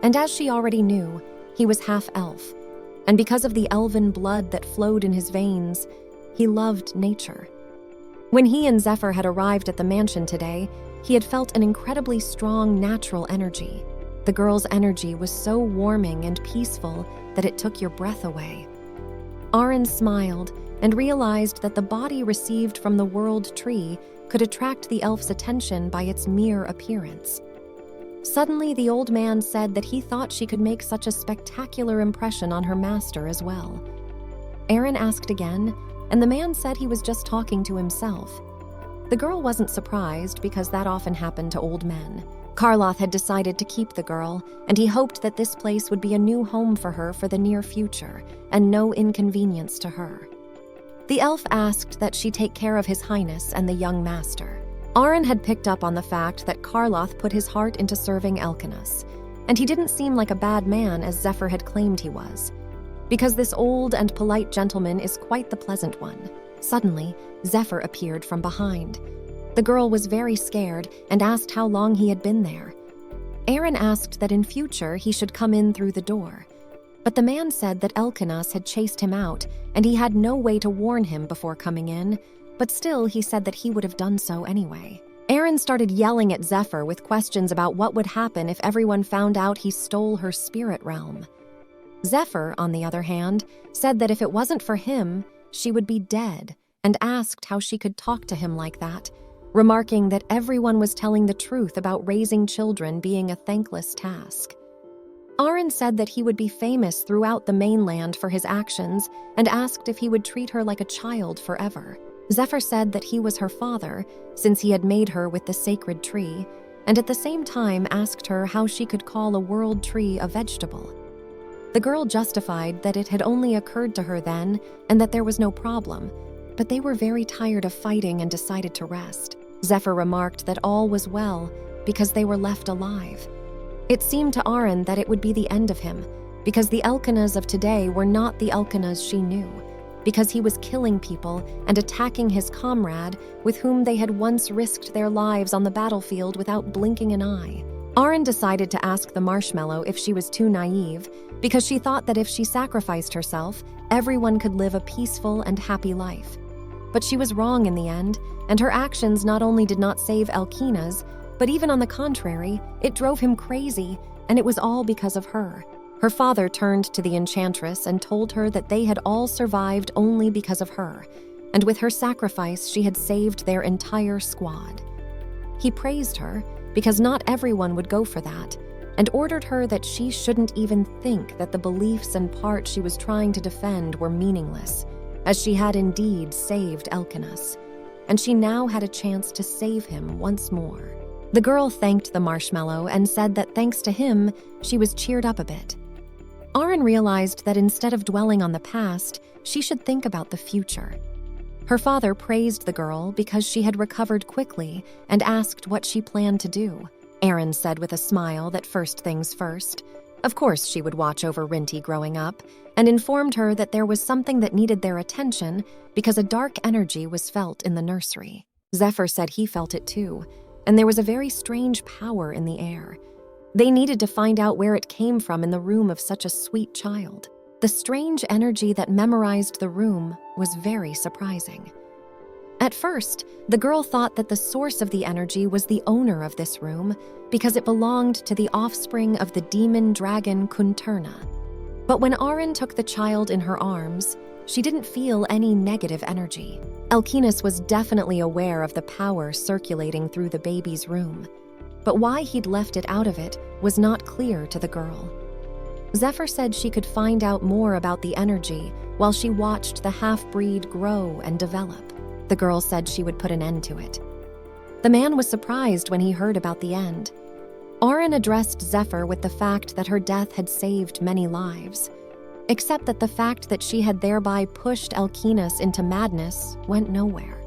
And as she already knew, he was half-elf, and because of the elven blood that flowed in his veins, he loved nature. When he and Zephyr had arrived at the mansion today, he had felt an incredibly strong natural energy. The girl's energy was so warming and peaceful that it took your breath away. Erin smiled and realized that the body received from the world tree could attract the elf's attention by its mere appearance. Suddenly, the old man said that he thought she could make such a spectacular impression on her master as well. Erin asked again, and the man said he was just talking to himself. The girl wasn't surprised because that often happened to old men. Karloth had decided to keep the girl, and he hoped that this place would be a new home for her for the near future, and no inconvenience to her. The elf asked that she take care of His Highness and the young master. Erin had picked up on the fact that Karloth put his heart into serving Elkinus, and he didn't seem like a bad man as Zephyr had claimed he was, because this old and polite gentleman is quite the pleasant one. Suddenly, Zephyr appeared from behind. The girl was very scared and asked how long he had been there. Erin asked that in future he should come in through the door, but the man said that Elkinus had chased him out and he had no way to warn him before coming in, but still he said that he would have done so anyway. Erin started yelling at Zephyr with questions about what would happen if everyone found out he stole her spirit realm. Zephyr, on the other hand, said that if it wasn't for him, she would be dead, and asked how she could talk to him like that, remarking that everyone was telling the truth about raising children being a thankless task. Arin said that he would be famous throughout the mainland for his actions and asked if he would treat her like a child forever. Zephyr said that he was her father, since he had made her with the sacred tree, and at the same time asked her how she could call a world tree a vegetable. The girl justified that it had only occurred to her then and that there was no problem, but they were very tired of fighting and decided to rest. Zephyr remarked that all was well because they were left alive. It seemed to Arin that it would be the end of him, because the Elkanahs of today were not the Elkanahs she knew, because he was killing people and attacking his comrade with whom they had once risked their lives on the battlefield without blinking an eye. Arin decided to ask the marshmallow if she was too naive, because she thought that if she sacrificed herself, everyone could live a peaceful and happy life. But she was wrong in the end, and her actions not only did not save Elkanahs, but even on the contrary, it drove him crazy, and it was all because of her. Her father turned to the enchantress and told her that they had all survived only because of her, and with her sacrifice she had saved their entire squad. He praised her, because not everyone would go for that, and ordered her that she shouldn't even think that the beliefs and part she was trying to defend were meaningless, as she had indeed saved Elkanahs, and she now had a chance to save him once more. The girl thanked the marshmallow and said that thanks to him, she was cheered up a bit. Arin realized that instead of dwelling on the past, she should think about the future. Her father praised the girl because she had recovered quickly and asked what she planned to do. Arin said with a smile that first things first. Of course she would watch over Rinty growing up, and informed her that there was something that needed their attention because a dark energy was felt in the nursery. Zephyr said he felt it too, and there was a very strange power in the air. They needed to find out where it came from in the room of such a sweet child. The strange energy that memorized the room was very surprising. At first, the girl thought that the source of the energy was the owner of this room because it belonged to the offspring of the demon dragon Kunturna. But when Arin took the child in her arms, she didn't feel any negative energy. Elkanahs was definitely aware of the power circulating through the baby's room, but why he'd left it out of it was not clear to the girl. Zephyr said she could find out more about the energy while she watched the half-breed grow and develop. The girl said she would put an end to it. The man was surprised when he heard about the end. Arin addressed Zephyr with the fact that her death had saved many lives, except that the fact that she had thereby pushed Elkanahs into madness went nowhere.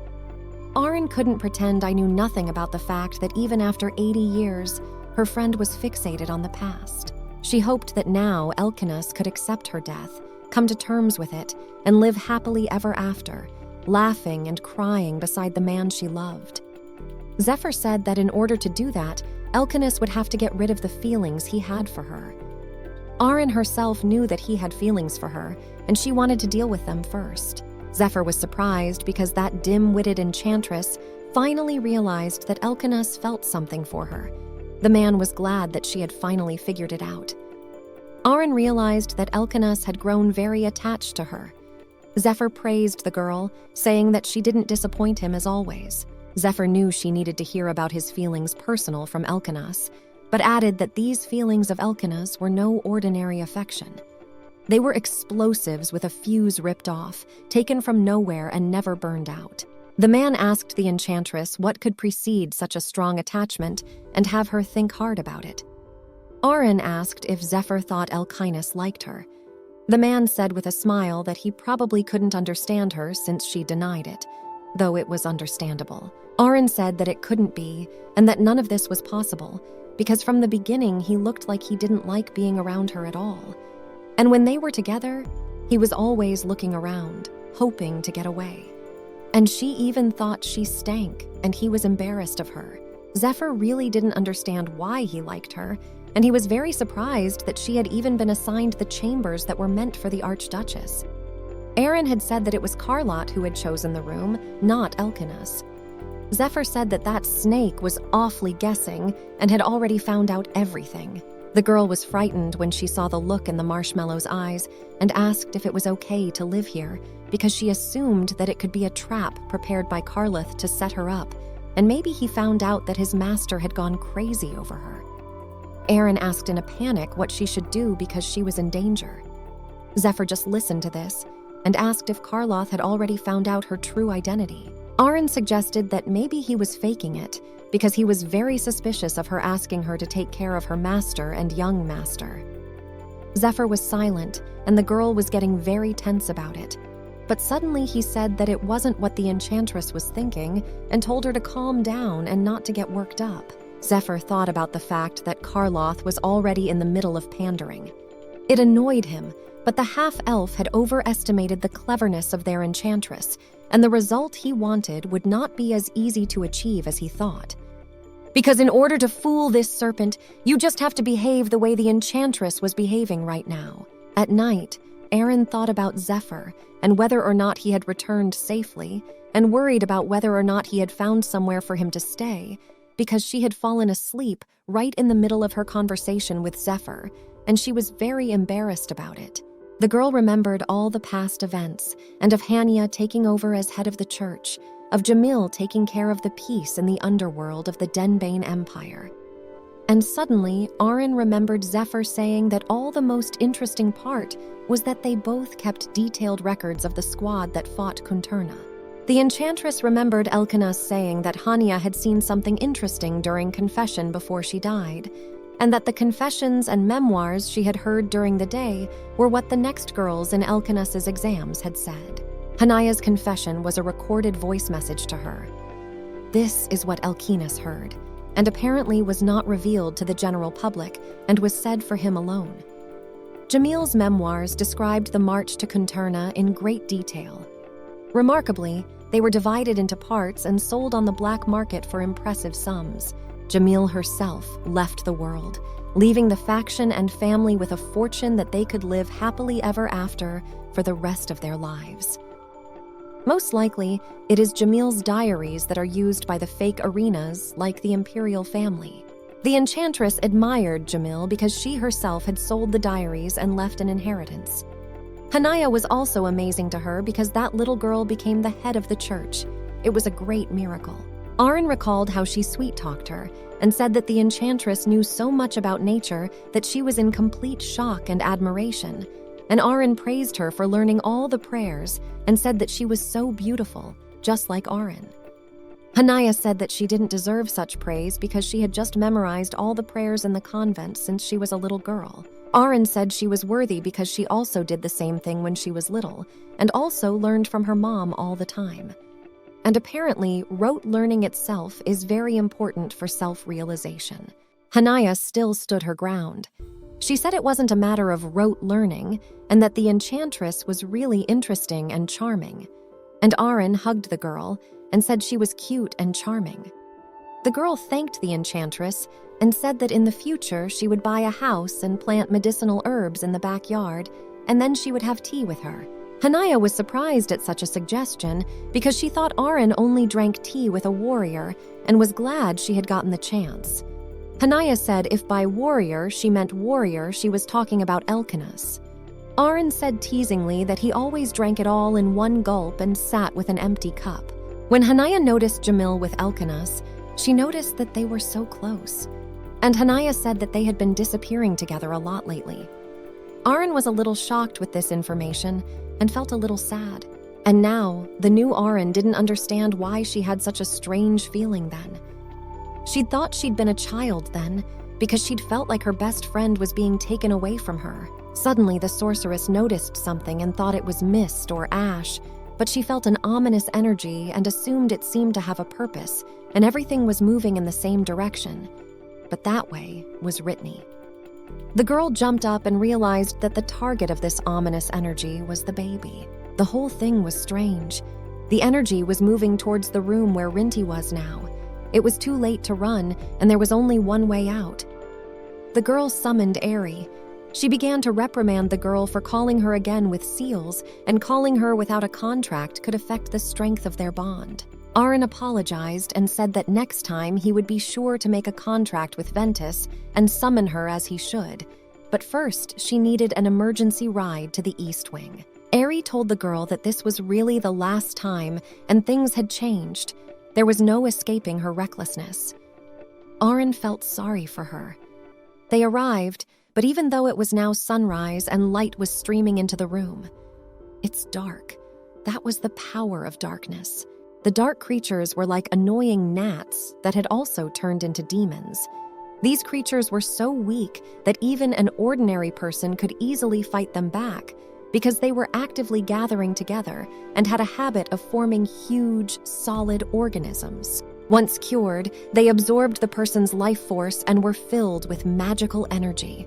Arin couldn't pretend I knew nothing about the fact that even after 80 years, her friend was fixated on the past. She hoped that now Elkanahs could accept her death, come to terms with it, and live happily ever after, laughing and crying beside the man she loved. Zephyr said that in order to do that, Elkanahs would have to get rid of the feelings he had for her. Arin herself knew that he had feelings for her, and she wanted to deal with them first. Zephyr was surprised because that dim-witted enchantress finally realized that Elkanahs felt something for her. The man was glad that she had finally figured it out. Arin realized that Elkanahs had grown very attached to her. Zephyr praised the girl, saying that she didn't disappoint him as always. Zephyr knew she needed to hear about his feelings personal from Elkanahs, but added that these feelings of Elkanahs were no ordinary affection. They were explosives with a fuse ripped off, taken from nowhere and never burned out. The man asked the enchantress what could precede such a strong attachment and have her think hard about it. Arin asked if Zephyr thought Elkanahs liked her. The man said with a smile that he probably couldn't understand her since she denied it, though it was understandable. Arin said that it couldn't be, and that none of this was possible, because from the beginning he looked like he didn't like being around her at all. And when they were together, he was always looking around, hoping to get away. And she even thought she stank, and he was embarrassed of her. Zephyr really didn't understand why he liked her, and he was very surprised that she had even been assigned the chambers that were meant for the Archduchess. Arin had said that it was Carlot who had chosen the room, not Elkanahs. Zephyr said that that snake was awfully guessing and had already found out everything. The girl was frightened when she saw the look in the marshmallow's eyes and asked if it was okay to live here, because she assumed that it could be a trap prepared by Karlith to set her up, and maybe he found out that his master had gone crazy over her. Aaron asked in a panic what she should do because she was in danger. Zephyr just listened to this and asked if Karloth had already found out her true identity. Aaron suggested that maybe he was faking it because he was very suspicious of her asking her to take care of her master and young master. Zephyr was silent, and the girl was getting very tense about it. But suddenly he said that it wasn't what the enchantress was thinking and told her to calm down and not to get worked up. Zephyr thought about the fact that Karloth was already in the middle of pandering. It annoyed him, but the half-elf had overestimated the cleverness of their enchantress, and the result he wanted would not be as easy to achieve as he thought. Because in order to fool this serpent, you just have to behave the way the enchantress was behaving right now. At night, Aaron thought about Zephyr and whether or not he had returned safely, and worried about whether or not he had found somewhere for him to stay, because she had fallen asleep right in the middle of her conversation with Zephyr, and she was very embarrassed about it. The girl remembered all the past events, and of Hania taking over as head of the church, of Jamil taking care of the peace in the underworld of the Denbane Empire. And suddenly, Aaron remembered Zephyr saying that all the most interesting part was that they both kept detailed records of the squad that fought Kunturna. The enchantress remembered Elkanah saying that Hania had seen something interesting during confession before she died, and that the confessions and memoirs she had heard during the day were what the next girls in Elkanah's exams had said. Hania's confession was a recorded voice message to her. This is what Elkinas heard, and apparently was not revealed to the general public and was said for him alone. Jamil's memoirs described the march to Kunturna in great detail. Remarkably, they were divided into parts and sold on the black market for impressive sums. Jamil herself left the world, leaving the faction and family with a fortune that they could live happily ever after for the rest of their lives. Most likely, it is Jamil's diaries that are used by the fake arenas like the imperial family. The enchantress admired Jamil because she herself had sold the diaries and left an inheritance. Hania was also amazing to her because that little girl became the head of the church. It was a great miracle. Aaron recalled how she sweet-talked her and said that the enchantress knew so much about nature that she was in complete shock and admiration. And Aaron praised her for learning all the prayers and said that she was so beautiful, just like Aaron. Hania said that she didn't deserve such praise because she had just memorized all the prayers in the convent since she was a little girl. Aaron said she was worthy because she also did the same thing when she was little, and also learned from her mom all the time. And apparently, rote learning itself is very important for self-realization. Hania still stood her ground. She said it wasn't a matter of rote learning, and that the enchantress was really interesting and charming. And Aaron hugged the girl and said she was cute and charming. The girl thanked the enchantress and said that in the future she would buy a house and plant medicinal herbs in the backyard, and then she would have tea with her. Hania was surprised at such a suggestion because she thought Aaron only drank tea with a warrior and was glad she had gotten the chance. Hania said if by warrior she meant warrior, she was talking about Elkanah's. Aaron said teasingly that he always drank it all in one gulp and sat with an empty cup. When Hania noticed Jamil with Elkanah's, she noticed that they were so close. And Hania said that they had been disappearing together a lot lately. Aaron was a little shocked with this information and felt a little sad. And now, the new Aaron didn't understand why she had such a strange feeling then. She'd thought she'd been a child then, because she'd felt like her best friend was being taken away from her. Suddenly, the sorceress noticed something and thought it was mist or ash, but she felt an ominous energy and assumed it seemed to have a purpose, and everything was moving in the same direction. But that way was Ritney. The girl jumped up and realized that the target of this ominous energy was the baby. The whole thing was strange. The energy was moving towards the room where Rinty was now. It was too late to run, and there was only one way out. The girl summoned Aerie. She began to reprimand the girl for calling her again with seals, and calling her without a contract could affect the strength of their bond. Aaron apologized and said that next time he would be sure to make a contract with Ventus and summon her as he should. But first, she needed an emergency ride to the East Wing. Ari told the girl that this was really the last time and things had changed. There was no escaping her recklessness. Aaron felt sorry for her. They arrived, but even though it was now sunrise and light was streaming into the room, it's dark. That was the power of darkness. The dark creatures were like annoying gnats that had also turned into demons. These creatures were so weak that even an ordinary person could easily fight them back because they were actively gathering together and had a habit of forming huge, solid organisms. Once cured, they absorbed the person's life force and were filled with magical energy.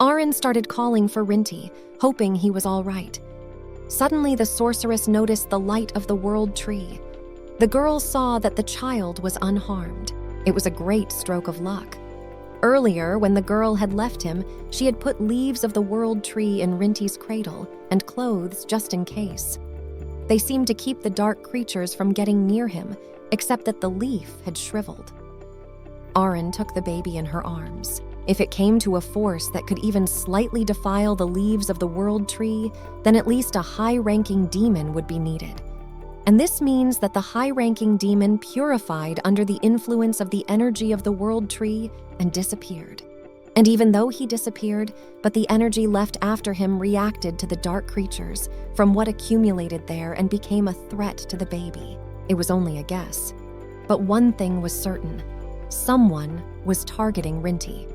Aaron started calling for Rinty, hoping he was all right. Suddenly, the sorceress noticed the light of the world tree. The girl saw that the child was unharmed. It was a great stroke of luck. Earlier, when the girl had left him, she had put leaves of the world tree in Rinty's cradle and clothes just in case. They seemed to keep the dark creatures from getting near him, except that the leaf had shriveled. Aaron took the baby in her arms. If it came to a force that could even slightly defile the leaves of the world tree, then at least a high-ranking demon would be needed. And this means that the high-ranking demon purified under the influence of the energy of the world tree and disappeared. And even though he disappeared, but the energy left after him reacted to the dark creatures from what accumulated there and became a threat to the baby. It was only a guess. But one thing was certain. Someone was targeting Rinty.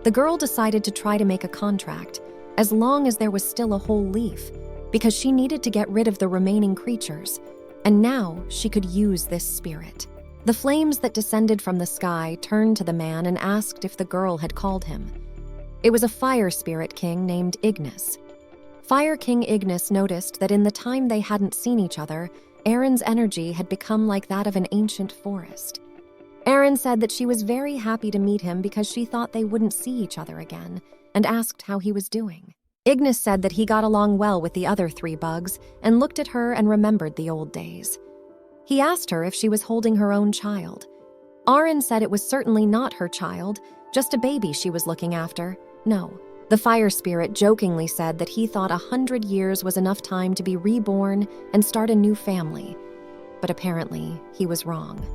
The girl decided to try to make a contract, as long as there was still a whole leaf, because she needed to get rid of the remaining creatures, and now she could use this spirit. The flames that descended from the sky turned to the man and asked if the girl had called him. It was a fire spirit king named Ignis. Fire King Ignis noticed that in the time they hadn't seen each other, Aaron's energy had become like that of an ancient forest. Aaron said that she was very happy to meet him because she thought they wouldn't see each other again, and asked how he was doing. Ignis said that he got along well with the other 3 bugs and looked at her and remembered the old days. He asked her if she was holding her own child. Aaron said it was certainly not her child, just a baby she was looking after. No. The fire spirit jokingly said that he thought 100 years was enough time to be reborn and start a new family. But apparently, he was wrong.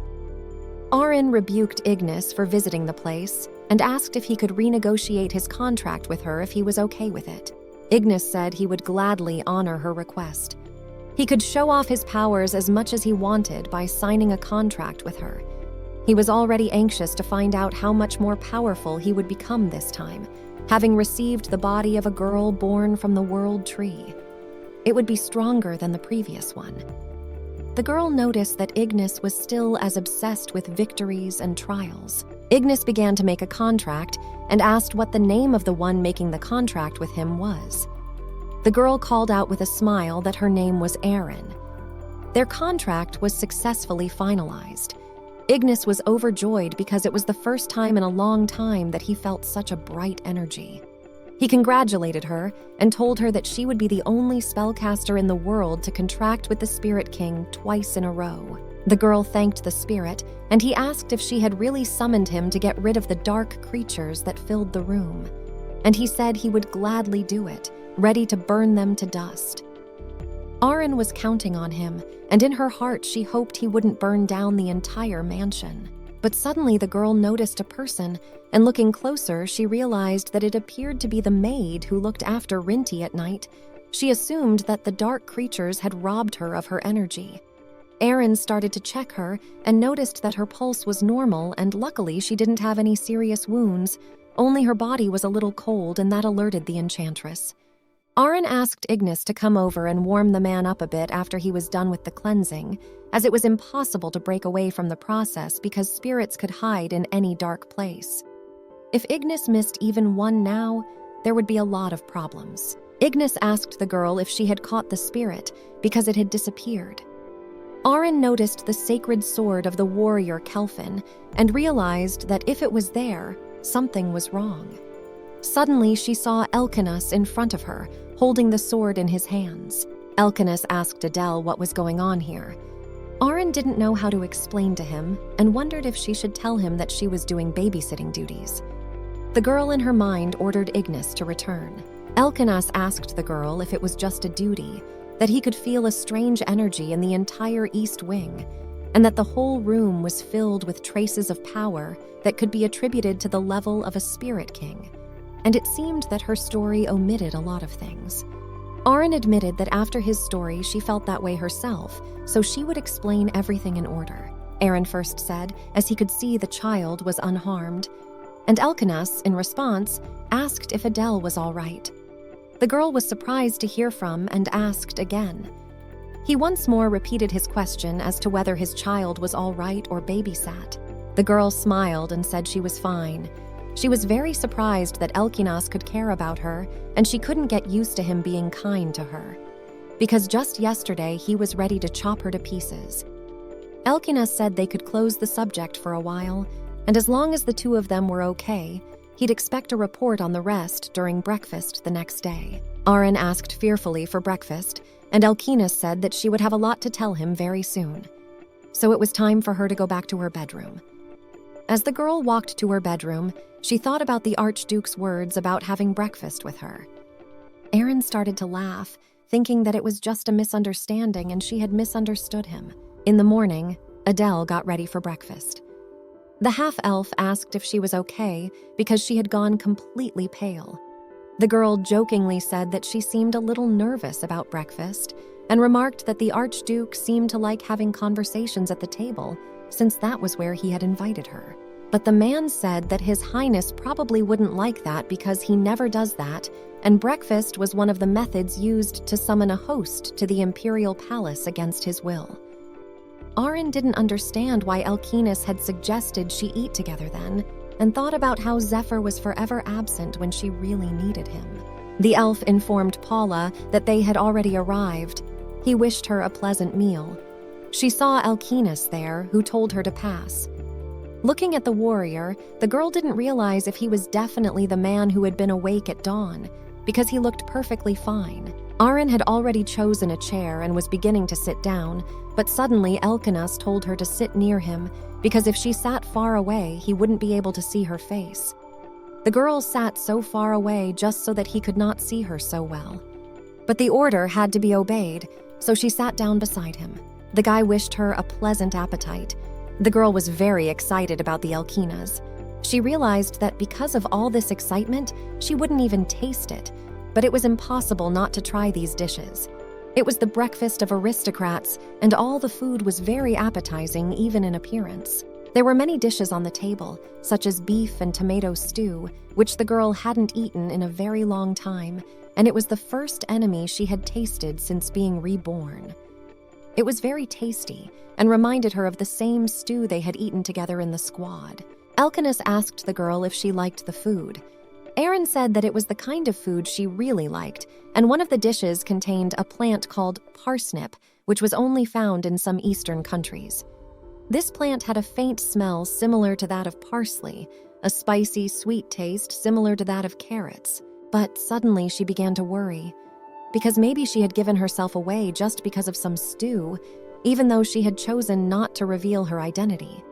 Aaron rebuked Ignis for visiting the place and asked if he could renegotiate his contract with her if he was okay with it. Ignis said he would gladly honor her request. He could show off his powers as much as he wanted by signing a contract with her. He was already anxious to find out how much more powerful he would become this time, having received the body of a girl born from the world tree. It would be stronger than the previous one. The girl noticed that Ignis was still as obsessed with victories and trials. Ignis began to make a contract and asked what the name of the one making the contract with him was. The girl called out with a smile that her name was Aaron. Their contract was successfully finalized. Ignis was overjoyed because it was the first time in a long time that he felt such a bright energy. He congratulated her and told her that she would be the only spellcaster in the world to contract with the Spirit King twice in a row. The girl thanked the spirit, and he asked if she had really summoned him to get rid of the dark creatures that filled the room. And he said he would gladly do it, ready to burn them to dust. Aaron was counting on him, and in her heart she hoped he wouldn't burn down the entire mansion. But suddenly the girl noticed a person, and looking closer, she realized that it appeared to be the maid who looked after Rinty at night. She assumed that the dark creatures had robbed her of her energy. Aaron started to check her and noticed that her pulse was normal, and luckily she didn't have any serious wounds. Only her body was a little cold, and that alerted the enchantress. Aaron asked Ignis to come over and warm the man up a bit after he was done with the cleansing, as it was impossible to break away from the process because spirits could hide in any dark place. If Ignis missed even one now, there would be a lot of problems. Ignis asked the girl if she had caught the spirit because it had disappeared. Aaron noticed the sacred sword of the warrior Kelfin and realized that if it was there, something was wrong. Suddenly, she saw Elkanus in front of her, holding the sword in his hands. Elkanus asked Adele what was going on here. Aaron didn't know how to explain to him and wondered if she should tell him that she was doing babysitting duties. The girl in her mind ordered Ignis to return. Elkinas asked the girl if it was just a duty, that he could feel a strange energy in the entire east wing, and that the whole room was filled with traces of power that could be attributed to the level of a spirit king. And it seemed that her story omitted a lot of things. Aaron admitted that after his story, she felt that way herself, so she would explain everything in order. Aaron first said, as he could see the child was unharmed, and Elkinas, in response, asked if Adele was all right. The girl was surprised to hear from and asked again. He once more repeated his question as to whether his child was all right or babysat. The girl smiled and said she was fine. She was very surprised that Elkinas could care about her, and she couldn't get used to him being kind to her, because just yesterday he was ready to chop her to pieces. Elkinas said they could close the subject for a while, and as long as the two of them were okay, he'd expect a report on the rest during breakfast the next day. Aaron asked fearfully for breakfast, and Elkinas said that she would have a lot to tell him very soon. So it was time for her to go back to her bedroom. As the girl walked to her bedroom, she thought about the Archduke's words about having breakfast with her. Aaron started to laugh, thinking that it was just a misunderstanding and she had misunderstood him. In the morning, Adele got ready for breakfast. The half-elf asked if she was okay because she had gone completely pale. The girl jokingly said that she seemed a little nervous about breakfast and remarked that the Archduke seemed to like having conversations at the table since that was where he had invited her. But the man said that His Highness probably wouldn't like that because he never does that, and breakfast was one of the methods used to summon a host to the imperial palace against his will. Aaron didn't understand why Elkinas had suggested she eat together then, and thought about how Zephyr was forever absent when she really needed him. The elf informed Paula that they had already arrived. He wished her a pleasant meal. She saw Elkinas there, who told her to pass. Looking at the warrior, the girl didn't realize if he was definitely the man who had been awake at dawn, because he looked perfectly fine. Aaron had already chosen a chair and was beginning to sit down, but suddenly Elkinas told her to sit near him, because if she sat far away, he wouldn't be able to see her face. The girl sat so far away just so that he could not see her so well. But the order had to be obeyed, so she sat down beside him. The guy wished her a pleasant appetite. The girl was very excited about the Elkinas. She realized that because of all this excitement, she wouldn't even taste it, but it was impossible not to try these dishes. It was the breakfast of aristocrats, and all the food was very appetizing even in appearance. There were many dishes on the table, such as beef and tomato stew, which the girl hadn't eaten in a very long time, and it was the first enemy she had tasted since being reborn. It was very tasty and reminded her of the same stew they had eaten together in the squad. Elkinas asked the girl if she liked the food. Aaron said that it was the kind of food she really liked, and one of the dishes contained a plant called parsnip, which was only found in some eastern countries. This plant had a faint smell similar to that of parsley, a spicy, sweet taste similar to that of carrots. But suddenly she began to worry, because maybe she had given herself away just because of some stew, even though she had chosen not to reveal her identity.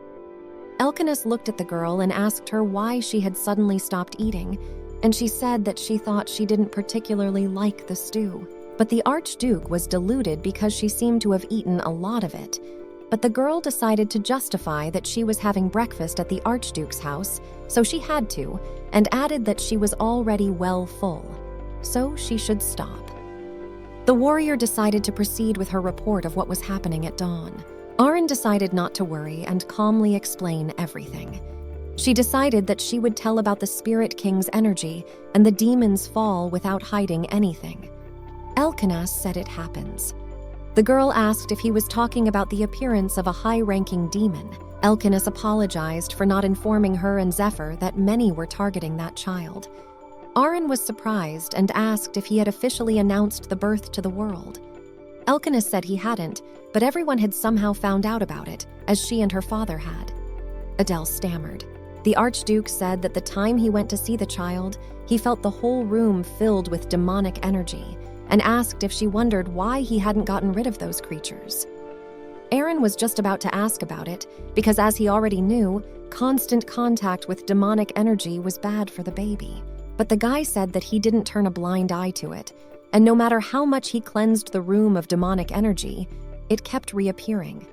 Elkinas looked at the girl and asked her why she had suddenly stopped eating, and she said that she thought she didn't particularly like the stew. But the Archduke was deluded because she seemed to have eaten a lot of it. But the girl decided to justify that she was having breakfast at the Archduke's house, so she had to, and added that she was already well full, so she should stop. The warrior decided to proceed with her report of what was happening at dawn. Aaron decided not to worry and calmly explain everything. She decided that she would tell about the Spirit King's energy and the demon's fall without hiding anything. Elkinas said it happens. The girl asked if he was talking about the appearance of a high-ranking demon. Elkinas apologized for not informing her and Zephyr that many were targeting that child. Aaron was surprised and asked if he had officially announced the birth to the world. Elkinas said he hadn't, but everyone had somehow found out about it, as she and her father had. Adele stammered. The Archduke said that the time he went to see the child, he felt the whole room filled with demonic energy, and asked if she wondered why he hadn't gotten rid of those creatures. Aaron was just about to ask about it, because as he already knew, constant contact with demonic energy was bad for the baby. But the guy said that he didn't turn a blind eye to it, and no matter how much he cleansed the room of demonic energy, it kept reappearing.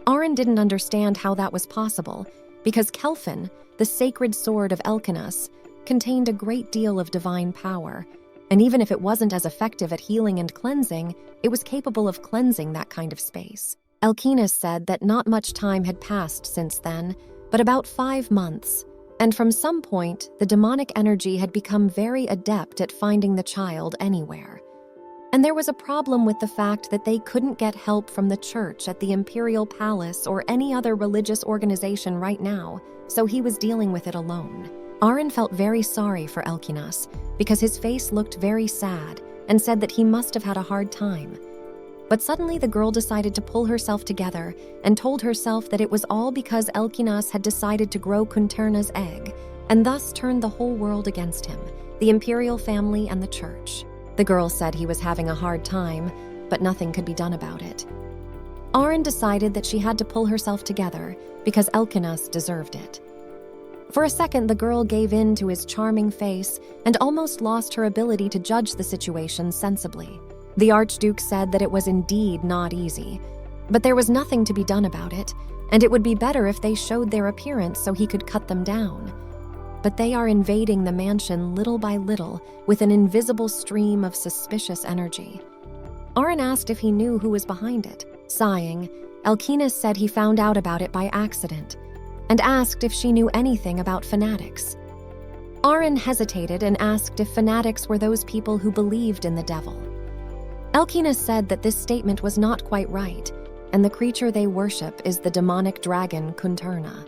Aaron didn't understand how that was possible, because Kelphin, the sacred sword of Elkinas, contained a great deal of divine power, and even if it wasn't as effective at healing and cleansing, it was capable of cleansing that kind of space. Elkinas said that not much time had passed since then, but about 5 months, and from some point, the demonic energy had become very adept at finding the child anywhere. And there was a problem with the fact that they couldn't get help from the church at the Imperial Palace or any other religious organization right now, so he was dealing with it alone. Aaron felt very sorry for Elkinas because his face looked very sad and said that he must have had a hard time. But suddenly the girl decided to pull herself together and told herself that it was all because Elkinas had decided to grow Kunterna's egg and thus turned the whole world against him, the imperial family and the church. The girl said he was having a hard time, but nothing could be done about it. Aaron decided that she had to pull herself together because Elkinas deserved it. For a second, the girl gave in to his charming face and almost lost her ability to judge the situation sensibly. The Archduke said that it was indeed not easy, but there was nothing to be done about it, and it would be better if they showed their appearance so he could cut them down. But they are invading the mansion little by little with an invisible stream of suspicious energy. Aaron asked if he knew who was behind it. Sighing, Elkinas said he found out about it by accident, and asked if she knew anything about fanatics. Aaron hesitated and asked if fanatics were those people who believed in the devil. Elkinas said that this statement was not quite right, and the creature they worship is the demonic dragon Kunterna.